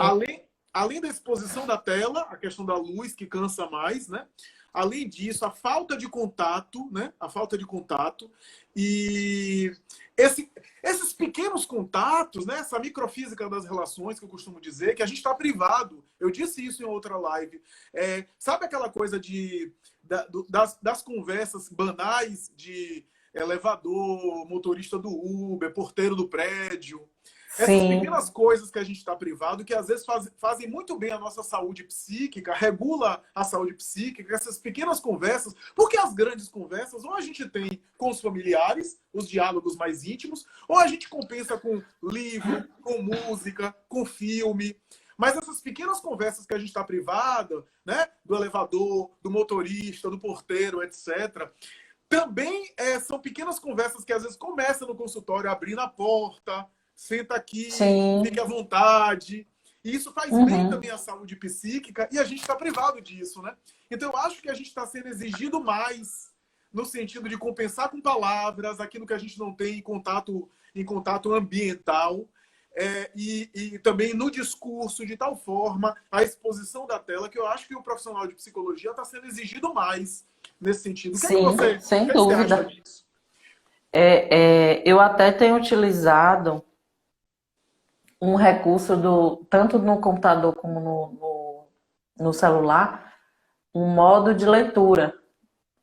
Speaker 2: além da exposição da tela, a questão da luz que cansa mais, né? Além disso, a falta de contato, né? A falta de contato e esses pequenos contatos, né? Essa microfísica das relações que eu costumo dizer, que a gente está privado. Eu disse isso em outra live. Sabe aquela coisa das conversas banais de elevador, motorista do Uber, porteiro do prédio? Essas pequenas
Speaker 1: sim.
Speaker 2: coisas que a gente está privado, que às vezes fazem muito bem a nossa saúde psíquica, regula a saúde psíquica, essas pequenas conversas, porque as grandes conversas, ou a gente tem com os familiares, os diálogos mais íntimos, ou a gente compensa com livro, com música, com filme. Mas essas pequenas conversas que a gente está privado, né, do elevador, do motorista, do porteiro, etc., também são pequenas conversas que às vezes começam no consultório, abrindo a porta, senta aqui, fique
Speaker 1: Sim.
Speaker 2: à vontade. E isso faz bem também
Speaker 1: Uhum.
Speaker 2: à saúde psíquica e a gente está privado disso, né? Então eu acho que a gente está sendo exigido mais no sentido de compensar com palavras aquilo que a gente não tem em contato ambiental. e também no discurso, de tal forma, a exposição da tela, que eu acho que o profissional de psicologia está sendo exigido mais nesse sentido.
Speaker 1: Sim,
Speaker 2: O
Speaker 1: sem
Speaker 2: que é que você acha
Speaker 1: dúvida.
Speaker 2: disso?
Speaker 1: Eu até tenho utilizado um recurso tanto no computador como no celular, um modo de leitura,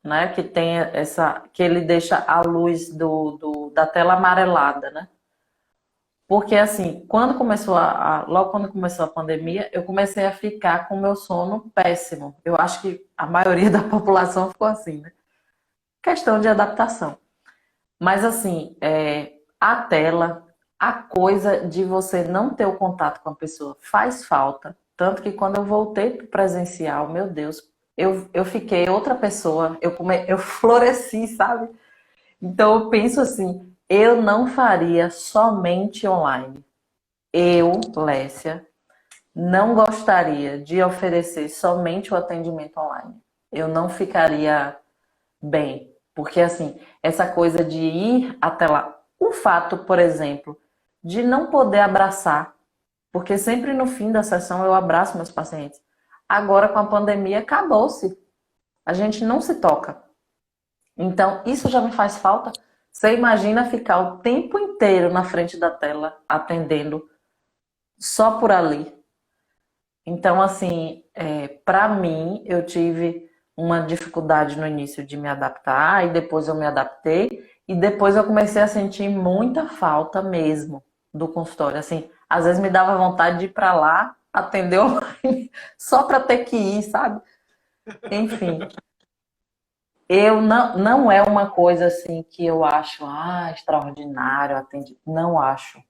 Speaker 1: né? Que tem que ele deixa a luz da tela amarelada, né? Porque assim, logo quando começou a pandemia, eu comecei a ficar com o meu sono péssimo. Eu acho que a maioria da população ficou assim, né? Questão de adaptação. Mas assim, a tela, a coisa de você não ter o contato com a pessoa faz falta. Tanto que quando eu voltei para o presencial, meu Deus, eu fiquei outra pessoa, eu floresci, sabe? Então eu penso assim, eu não faria somente online. Eu, Lécia, não gostaria de oferecer somente o atendimento online. Eu não ficaria bem, porque assim, essa coisa de ir até lá, o fato, por exemplo, de não poder abraçar, porque sempre no fim da sessão eu abraço meus pacientes. Agora com a pandemia acabou-se. A gente não se toca. Então, isso já me faz falta. Você imagina ficar o tempo inteiro na frente da tela atendendo só por ali. Então, assim, para mim, eu tive uma dificuldade no início de me adaptar, e depois eu me adaptei, e depois eu comecei a sentir muita falta mesmo do consultório. Assim, às vezes me dava vontade de ir para lá, atender online, só para ter que ir, sabe? Enfim, não é uma coisa assim que eu acho extraordinário atender. Não acho.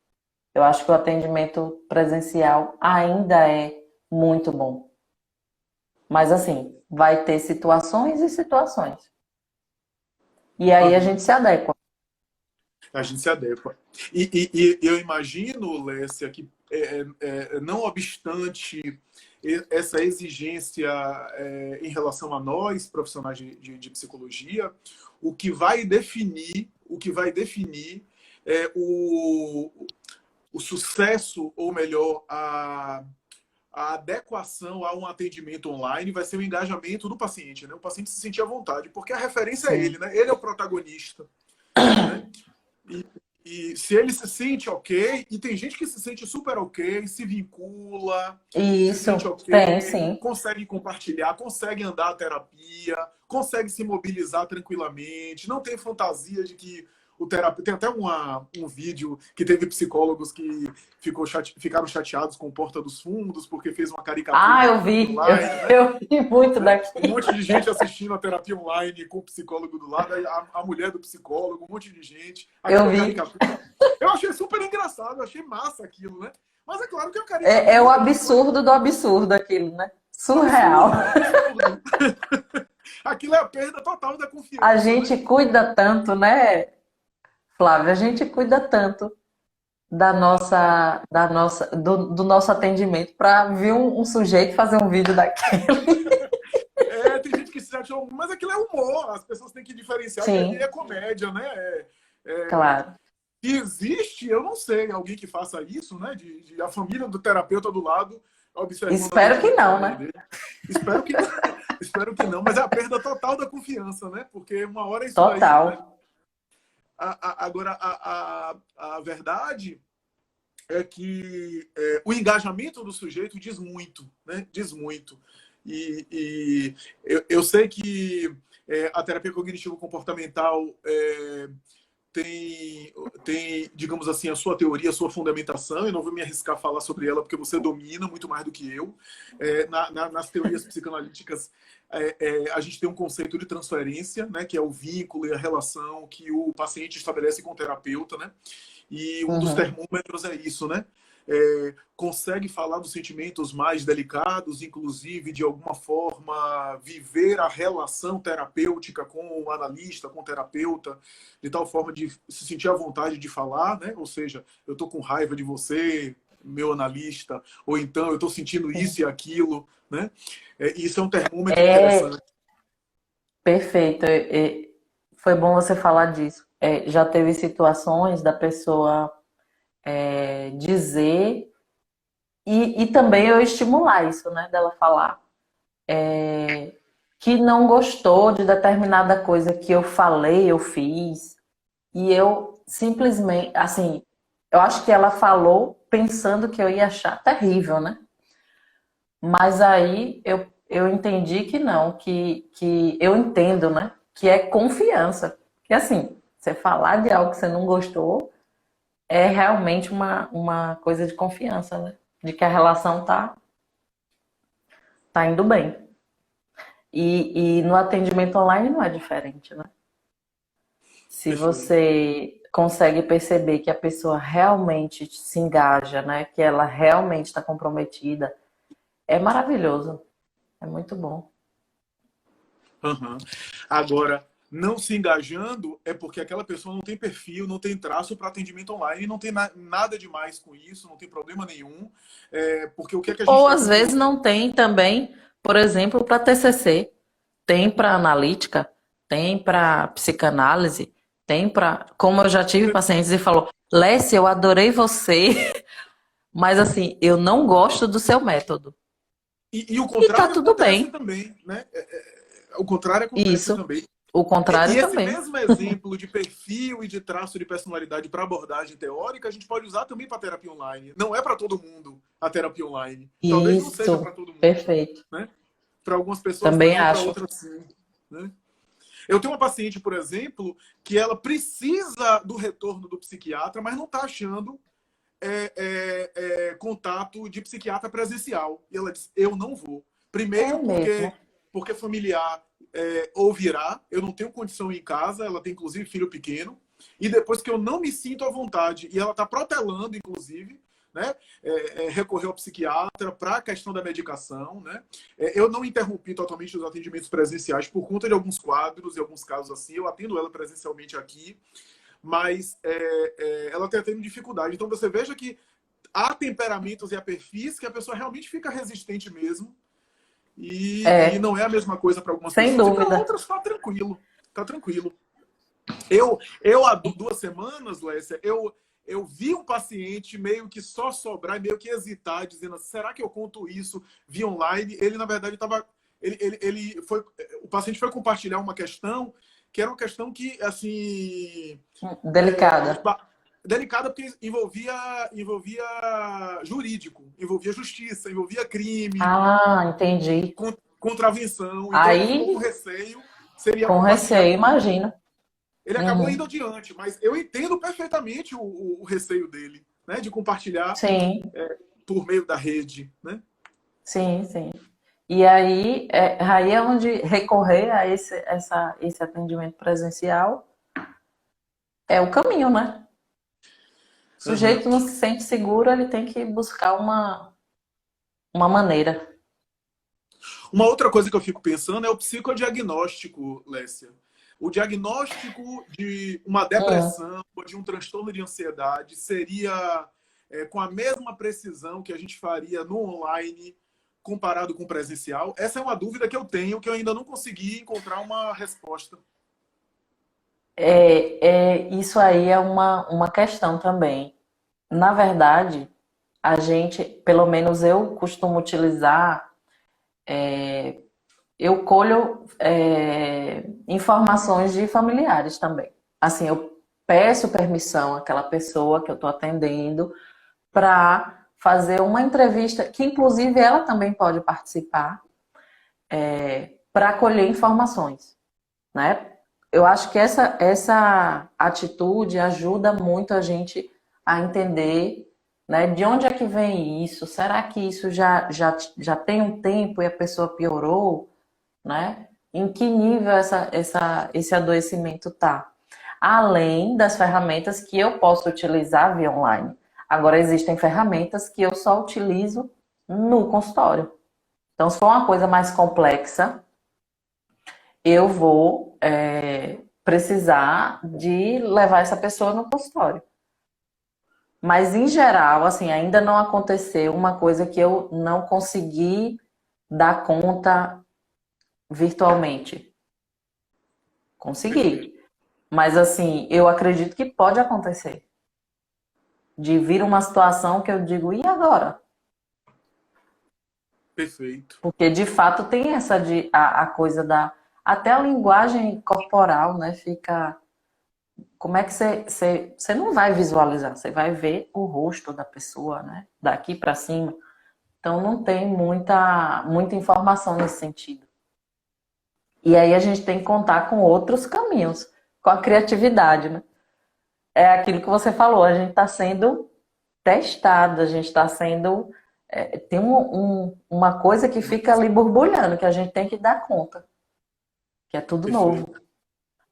Speaker 1: Eu acho que o atendimento presencial ainda é muito bom. Mas assim, vai ter situações e situações. E aí a
Speaker 2: Uhum.
Speaker 1: gente se adequa.
Speaker 2: A gente se adequa. E eu imagino, Lécia, que não obstante essa exigência em relação a nós, profissionais de psicologia, o que vai definir o sucesso, ou melhor, a adequação a um atendimento online vai ser o engajamento do paciente, né? O paciente se sentir à vontade, porque a referência é ele,
Speaker 1: Sim.
Speaker 2: né? Ele é o protagonista, né? E, e se ele se sente ok, e tem gente que se sente super ok, se vincula,
Speaker 1: E
Speaker 2: se sente
Speaker 1: isso tem,
Speaker 2: ok,
Speaker 1: sim.
Speaker 2: consegue compartilhar, consegue andar a terapia, consegue se mobilizar tranquilamente, não tem fantasia de que o terapeuta. Tem até um vídeo que teve psicólogos que ficaram chateados com Porta dos Fundos, porque fez uma caricatura
Speaker 1: Ah,
Speaker 2: de
Speaker 1: eu
Speaker 2: terapia
Speaker 1: vi.
Speaker 2: online, né?
Speaker 1: Eu vi muito
Speaker 2: Né? Um
Speaker 1: daqui.
Speaker 2: monte de gente assistindo a terapia online com o psicólogo do lado, aí a mulher do psicólogo, um monte de gente,
Speaker 1: Eu
Speaker 2: aquela
Speaker 1: vi.
Speaker 2: caricatura. Eu achei super engraçado, eu achei massa aquilo, né? Mas é claro que é uma
Speaker 1: É o
Speaker 2: caricatura que foi
Speaker 1: absurdo do absurdo aquilo, né? Surreal.
Speaker 2: absurdo, absurdo. Aquilo é a perda total da
Speaker 1: A
Speaker 2: confiança, né?
Speaker 1: gente cuida tanto, né, Flávia? A gente cuida tanto do nosso atendimento para ver um sujeito fazer um vídeo daquele.
Speaker 2: Tem gente que se acha, mas aquilo é humor, as pessoas têm que diferenciar que ali
Speaker 1: Sim,
Speaker 2: é comédia, né?
Speaker 1: claro.
Speaker 2: E existe, eu não sei, alguém que faça isso, né? De a família do terapeuta do lado observando o
Speaker 1: Espero que
Speaker 2: atendimento
Speaker 1: não,
Speaker 2: online
Speaker 1: né?
Speaker 2: dele. Espero que, espero que não, mas é a perda total da confiança, né? Porque uma hora isso daí, né?
Speaker 1: Total.
Speaker 2: Agora, a verdade é que o engajamento do sujeito diz muito, né? Diz muito. E eu sei que a terapia cognitivo-comportamental tem, digamos assim, a sua teoria, a sua fundamentação. Eu não vou me arriscar a falar sobre ela, porque você domina muito mais do que eu. Nas teorias psicanalíticas, a gente tem um conceito de transferência, né, que é o vínculo e a relação que o paciente estabelece com o terapeuta, né? E um dos
Speaker 1: Uhum.
Speaker 2: termômetros é isso, né? Consegue falar dos sentimentos mais delicados, inclusive, de alguma forma, viver a relação terapêutica com o analista, com o terapeuta, de tal forma de se sentir à vontade de falar, né? Ou seja, eu estou com raiva de você, meu analista, ou então eu estou sentindo isso e aquilo, né? Isso é um termômetro
Speaker 1: É
Speaker 2: interessante.
Speaker 1: perfeito. Foi bom você falar disso. Já teve situações da pessoa dizer e também eu estimular isso, né? Dela falar que não gostou de determinada coisa que eu falei, eu fiz, e eu simplesmente, assim, eu acho que ela falou pensando que eu ia achar terrível, né? Mas aí eu entendi que não, que eu entendo, né? Que é confiança. Que assim, você falar de algo que você não gostou é realmente uma coisa de confiança, né? De que a relação tá indo bem. E no atendimento online não é diferente, né? Se
Speaker 2: Perfeito.
Speaker 1: você consegue perceber que a pessoa realmente se engaja, né? Que ela realmente está comprometida, é maravilhoso. É muito bom.
Speaker 2: Aham. Agora, não se engajando é porque aquela pessoa não tem perfil, não tem traço para atendimento online, não tem nada demais com isso, não tem problema nenhum. Porque o que é que a gente
Speaker 1: Ou
Speaker 2: está
Speaker 1: às vezes
Speaker 2: comprovando?
Speaker 1: não tem também, por exemplo, para TCC, tem para analítica, tem para psicanálise, tem para, como eu já tive pacientes e falou, Lécia, eu adorei você, mas assim, eu não gosto do seu método.
Speaker 2: E o
Speaker 1: E tá
Speaker 2: contrário
Speaker 1: tudo
Speaker 2: acontece
Speaker 1: bem.
Speaker 2: também, né? O contrário acontece
Speaker 1: Isso.
Speaker 2: também.
Speaker 1: O
Speaker 2: E
Speaker 1: contrário
Speaker 2: esse
Speaker 1: também.
Speaker 2: mesmo exemplo de perfil e de traço de personalidade para abordagem teórica, a gente pode usar também para terapia online. Não é para todo mundo a terapia online. Talvez não seja
Speaker 1: Isso.
Speaker 2: para todo mundo,
Speaker 1: Perfeito.
Speaker 2: né? Para algumas pessoas
Speaker 1: Também
Speaker 2: não, para
Speaker 1: acho.
Speaker 2: outras sim, né? Eu tenho uma paciente, por exemplo, que ela precisa do retorno do psiquiatra, mas não está achando contato de psiquiatra presencial. E ela diz, eu não vou.
Speaker 1: É
Speaker 2: Primeiro
Speaker 1: mesmo.
Speaker 2: porque familiar ouvirá, eu não tenho condição em casa, ela tem inclusive filho pequeno, e depois que eu não me sinto à vontade, e ela está protelando, inclusive, né, recorrer ao psiquiatra para a questão da medicação. Né? Eu não interrompi totalmente os atendimentos presenciais por conta de alguns quadros e alguns casos assim, eu atendo ela presencialmente aqui, mas ela está tendo dificuldade. Então você veja que há temperamentos e há perfis que a pessoa realmente fica resistente mesmo. E
Speaker 1: É,
Speaker 2: não é a mesma coisa para algumas
Speaker 1: sem
Speaker 2: pessoas. E para
Speaker 1: dúvida.
Speaker 2: outras está tranquilo. Tá tranquilo. Eu há 2 semanas, Lécia, eu vi um paciente meio que só sobrar, meio que hesitar, dizendo, será que eu conto isso via online? Ele, na verdade, estava... o paciente foi compartilhar uma questão que era uma questão que, assim,
Speaker 1: Delicada.
Speaker 2: delicada porque envolvia jurídico, envolvia justiça, envolvia crime,
Speaker 1: Ah, entendi.
Speaker 2: contravenção. Então ele ficou com
Speaker 1: Aí,
Speaker 2: receio, seria
Speaker 1: com
Speaker 2: compartilhar
Speaker 1: receio,
Speaker 2: comigo.
Speaker 1: imagina.
Speaker 2: Ele acabou indo
Speaker 1: Uhum.
Speaker 2: adiante, mas eu entendo perfeitamente o receio dele, né, de compartilhar
Speaker 1: Sim,
Speaker 2: por meio da rede, né?
Speaker 1: sim, sim. E aí é onde recorrer a esse atendimento presencial é o caminho, né? O
Speaker 2: Uhum.
Speaker 1: sujeito não se sente seguro, ele tem que buscar uma maneira.
Speaker 2: Uma outra coisa que eu fico pensando é o psicodiagnóstico, Lécia. O diagnóstico de uma
Speaker 1: Hum.
Speaker 2: depressão ou de um transtorno de ansiedade seria com a mesma precisão que a gente faria no online comparado com o presencial? Essa é uma dúvida que eu tenho, que eu ainda não consegui encontrar uma resposta.
Speaker 1: Isso aí é uma questão também. Na verdade, a gente, pelo menos eu costumo utilizar, eu colho informações de familiares também. Assim, eu peço permissão àquela pessoa que eu estou atendendo para fazer uma entrevista, que inclusive ela também pode participar, para colher informações, né? Eu acho que essa atitude ajuda muito a gente a entender, né, de onde é que vem isso. Será que isso já tem um tempo e a pessoa piorou, né? Em que nível esse adoecimento está? Além das ferramentas que eu posso utilizar via online. Agora, existem ferramentas que eu só utilizo no consultório. Então, se for uma coisa mais complexa, eu vou precisar de levar essa pessoa no consultório. Mas, em geral, assim, ainda não aconteceu uma coisa que eu não consegui dar conta virtualmente.
Speaker 2: Perfeito.
Speaker 1: Consegui. Mas, assim, eu acredito que pode acontecer. de vir uma situação que eu digo, e agora?
Speaker 2: Perfeito.
Speaker 1: Porque de fato tem a coisa da até a linguagem corporal, né? Fica como é que você não vai visualizar, você vai ver o rosto da pessoa, né? Daqui para cima. Então não tem muita informação nesse sentido. E aí a gente tem que contar com outros caminhos, com a criatividade, né? É aquilo que você falou, a gente está sendo testado, a gente está sendo. Tem uma coisa que fica ali borbulhando, que a gente tem que dar conta, que é tudo
Speaker 2: Perfeito.
Speaker 1: novo.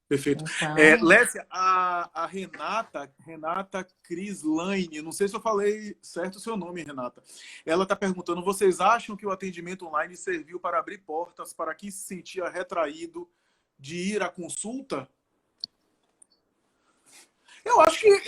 Speaker 2: Perfeito.
Speaker 1: Então,
Speaker 2: Lécia, a Renata Crislaine, não sei se eu falei certo o seu nome, Renata. Ela está perguntando: vocês acham que o atendimento online serviu para abrir portas para quem se sentia retraído de ir à consulta? Eu acho que,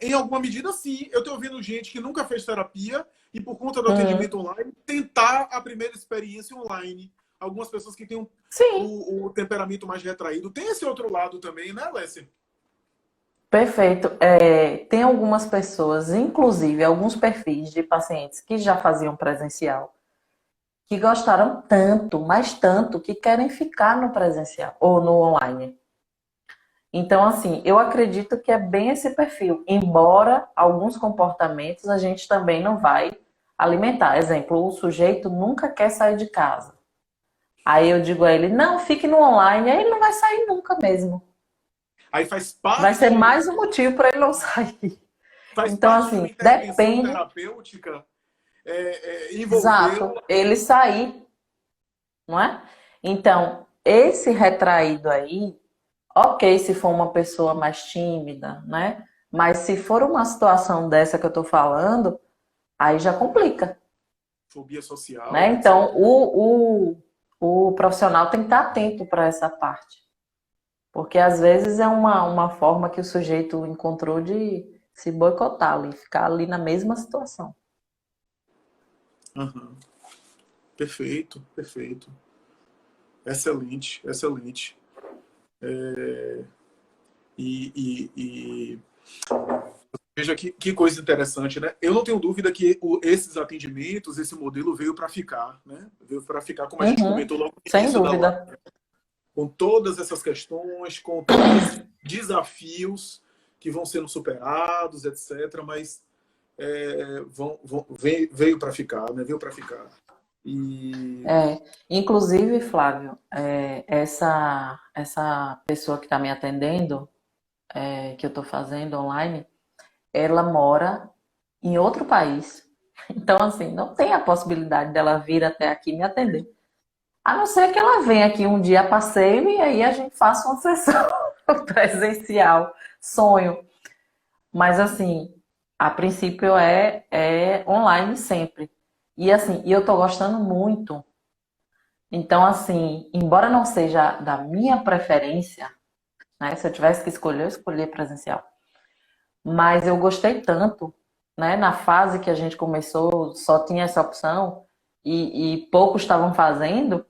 Speaker 2: em alguma medida, sim. Eu estou ouvindo gente que nunca fez terapia e, por conta do atendimento online, tentar a primeira experiência online. Algumas pessoas que têm
Speaker 1: sim,
Speaker 2: o temperamento mais retraído. Tem esse outro lado também, né, Lécia?
Speaker 1: perfeito. Tem algumas pessoas, inclusive alguns perfis de pacientes que já faziam presencial, que gostaram tanto, mas tanto, que querem ficar no presencial ou no online. Então, assim, eu acredito que é bem esse perfil, embora alguns comportamentos a gente também não vai alimentar. Exemplo, o sujeito nunca quer sair de casa. Aí eu digo a ele, não, fique no online, aí ele não vai sair nunca mesmo.
Speaker 2: Aí faz
Speaker 1: Vai ser
Speaker 2: parte,
Speaker 1: mais um motivo para ele não sair.
Speaker 2: faz
Speaker 1: Então,
Speaker 2: parte de uma
Speaker 1: assim,
Speaker 2: intervenção
Speaker 1: depende,
Speaker 2: terapêutica envolver
Speaker 1: exato, ele sair, não é? Então, esse retraído aí, ok, se for uma pessoa mais tímida, né? Mas se for uma situação dessa que eu tô falando, aí já complica,
Speaker 2: fobia social,
Speaker 1: né?
Speaker 2: etc.
Speaker 1: Então, o profissional tem que estar atento para essa parte. Porque às vezes é uma forma que o sujeito encontrou de se boicotar ali, ficar ali na mesma situação.
Speaker 2: Uhum. Perfeito, perfeito. Excelente, excelente. E veja que coisa interessante, né? Eu não tenho dúvida que esses atendimentos, esse modelo veio para ficar, né? Veio para ficar, como a gente
Speaker 1: Uhum,
Speaker 2: comentou logo no
Speaker 1: sem
Speaker 2: início da live,
Speaker 1: dúvida.
Speaker 2: com todas essas questões, com todos esses desafios que vão sendo superados, etc. Mas veio para ficar, né? Veio para ficar. E
Speaker 1: Inclusive, Flávio, essa pessoa que está me atendendo, que eu estou fazendo online, ela mora em outro país. Então, assim, não tem a possibilidade dela vir até aqui me atender. A não ser que ela venha aqui um dia a passeio e aí a gente faça uma sessão presencial. Sonho. Mas, assim, a princípio é online sempre. E, assim, eu tô gostando muito. Então, assim, embora não seja da minha preferência, né? Se eu tivesse que escolher, eu escolhi presencial. Mas eu gostei tanto, né? Na fase que a gente começou, só tinha essa opção e poucos estavam fazendo.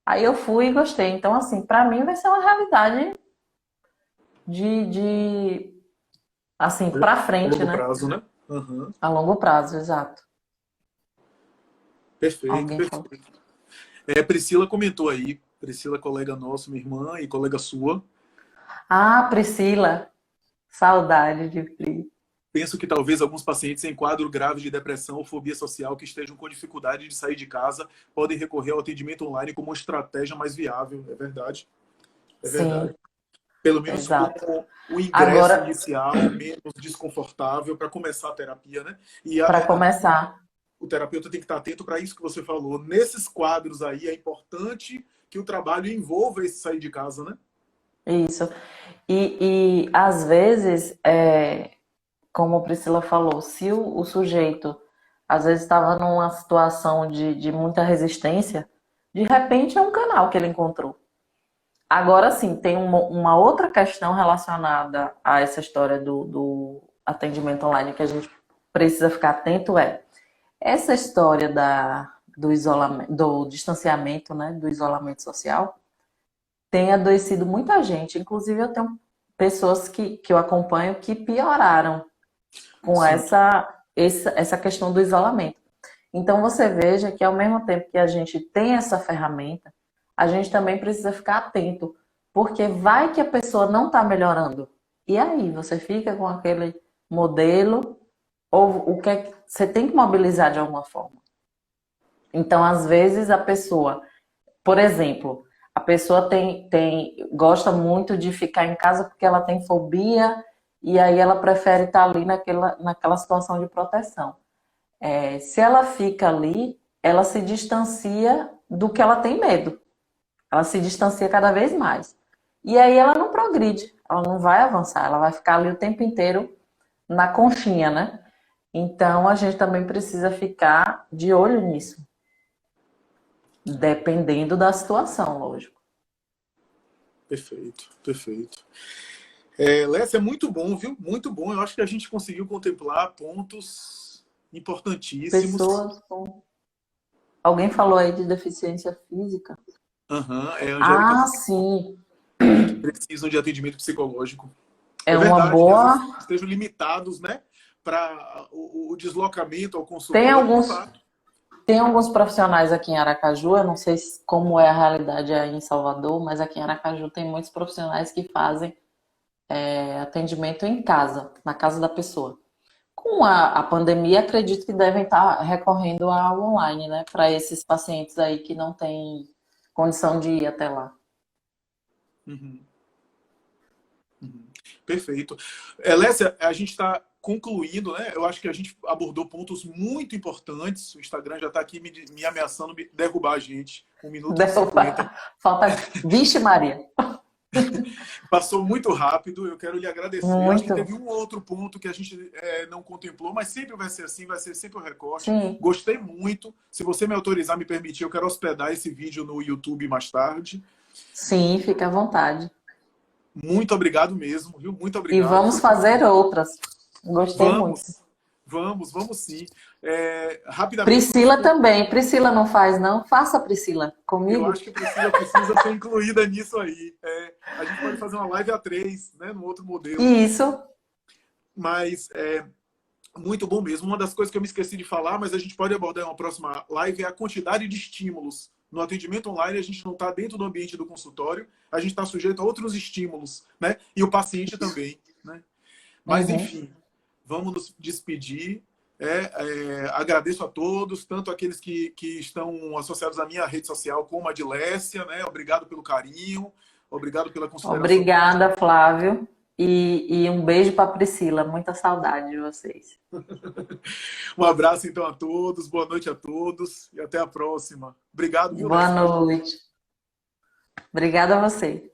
Speaker 1: Aí eu fui e gostei. Então, assim, para mim vai ser uma realidade de assim, para
Speaker 2: a
Speaker 1: frente,
Speaker 2: longo
Speaker 1: né?
Speaker 2: prazo, né? Uhum.
Speaker 1: A longo prazo, exato.
Speaker 2: Perfeito,
Speaker 1: Alguém falou.
Speaker 2: perfeito. Priscila comentou aí, Priscila, colega nosso, minha irmã e colega sua.
Speaker 1: Ah, Priscila, saudade de Pri.
Speaker 2: Penso que talvez alguns pacientes em quadro grave de depressão ou fobia social que estejam com dificuldade de sair de casa podem recorrer ao atendimento online como uma estratégia mais viável. É verdade, é verdade.
Speaker 1: Sim,
Speaker 2: Pelo menos
Speaker 1: exato.
Speaker 2: como o ingresso
Speaker 1: Agora,
Speaker 2: inicial, menos desconfortável para começar a terapia, né? E
Speaker 1: para começar,
Speaker 2: o terapeuta tem que estar atento para isso que você falou. Nesses quadros aí é importante que o trabalho envolva esse sair de casa, né?
Speaker 1: isso. E às vezes, como a Priscila falou, se o sujeito às vezes estava numa situação de muita resistência, de repente é um canal que ele encontrou. Agora sim, tem uma outra questão relacionada a essa história do atendimento online que a gente precisa ficar atento essa história do isolamento, do distanciamento, né, do isolamento social, tem adoecido muita gente. Inclusive, eu tenho pessoas que eu acompanho que pioraram. com
Speaker 2: Sim.
Speaker 1: essa questão do isolamento. Então você veja que ao mesmo tempo que a gente tem essa ferramenta, a gente também precisa ficar atento, porque vai que a pessoa não está melhorando. E aí, você fica com aquele modelo, ou o que é que você tem que mobilizar de alguma forma. Então, às vezes, a pessoa, por exemplo, a pessoa gosta muito de ficar em casa porque ela tem fobia e aí ela prefere estar ali naquela situação de proteção. Se ela fica ali, ela se distancia do que ela tem medo. Ela se distancia cada vez mais. E aí ela não progride, ela não vai avançar, ela vai ficar ali o tempo inteiro na conchinha, né? Então a gente também precisa ficar de olho nisso, dependendo da situação, lógico.
Speaker 2: Perfeito, perfeito. Lécia, é muito bom, viu? Muito bom. Eu acho que a gente conseguiu contemplar pontos importantíssimos.
Speaker 1: Pessoas com. Alguém falou aí de deficiência física?
Speaker 2: Aham, a Angélica
Speaker 1: Ah, sim.
Speaker 2: que precisam de atendimento psicológico.
Speaker 1: É
Speaker 2: É
Speaker 1: uma
Speaker 2: verdade, que às vezes
Speaker 1: boa.
Speaker 2: estejam limitados, né, para o deslocamento ao
Speaker 1: Tem
Speaker 2: consultório, de
Speaker 1: alguns,
Speaker 2: fato.
Speaker 1: tem alguns profissionais aqui em Aracaju, eu não sei como é a realidade aí em Salvador, mas aqui em Aracaju tem muitos profissionais que fazem atendimento em casa, na casa da pessoa. Com a pandemia, acredito que devem estar recorrendo ao online, né? Para esses pacientes aí que não têm condição de ir até lá.
Speaker 2: Uhum, uhum. Perfeito. Lécia, a gente está concluindo, né? Eu acho que a gente abordou pontos muito importantes. O Instagram já está aqui me ameaçando me derrubar a gente. 1 minuto e 50.
Speaker 1: Falta. Vixe, Maria.
Speaker 2: Passou muito rápido, eu quero lhe agradecer. Eu acho que
Speaker 1: Muito.
Speaker 2: teve um outro ponto que a gente não contemplou, mas sempre vai ser assim, vai ser sempre o recorte.
Speaker 1: Sim.
Speaker 2: Gostei muito. Se você me autorizar, me permitir, eu quero hospedar esse vídeo no YouTube mais tarde.
Speaker 1: Sim, fica à vontade.
Speaker 2: Muito obrigado mesmo, viu? Muito
Speaker 1: E
Speaker 2: obrigado.
Speaker 1: vamos
Speaker 2: Foi
Speaker 1: fazer outras. Gostei muito.
Speaker 2: vamos sim. Rapidamente,
Speaker 1: Priscila também. Priscila não faz, não? Faça, Priscila,
Speaker 2: eu
Speaker 1: comigo.
Speaker 2: acho que a Priscila precisa ser incluída nisso aí. A gente pode fazer uma live a três, né, no outro modelo.
Speaker 1: Isso.
Speaker 2: Mas muito bom mesmo. Uma das coisas que eu me esqueci de falar, mas a gente pode abordar em uma próxima live, é a quantidade de estímulos. No atendimento online, a gente não está dentro do ambiente do consultório, a gente está sujeito a outros estímulos, né? E o paciente também, né? Mas,
Speaker 1: Uhum.
Speaker 2: enfim, vamos nos despedir. Agradeço a todos, tanto aqueles que estão associados à minha rede social, como a de Lécia, né? Obrigado pelo carinho, obrigado pela consideração.
Speaker 1: Obrigada, Flávio. E um beijo para Priscila. Muita saudade de vocês.
Speaker 2: Um abraço, então, a todos, boa noite a todos e até a próxima. Obrigado, viu,
Speaker 1: Boa
Speaker 2: Lécia?
Speaker 1: noite. Obrigada a você.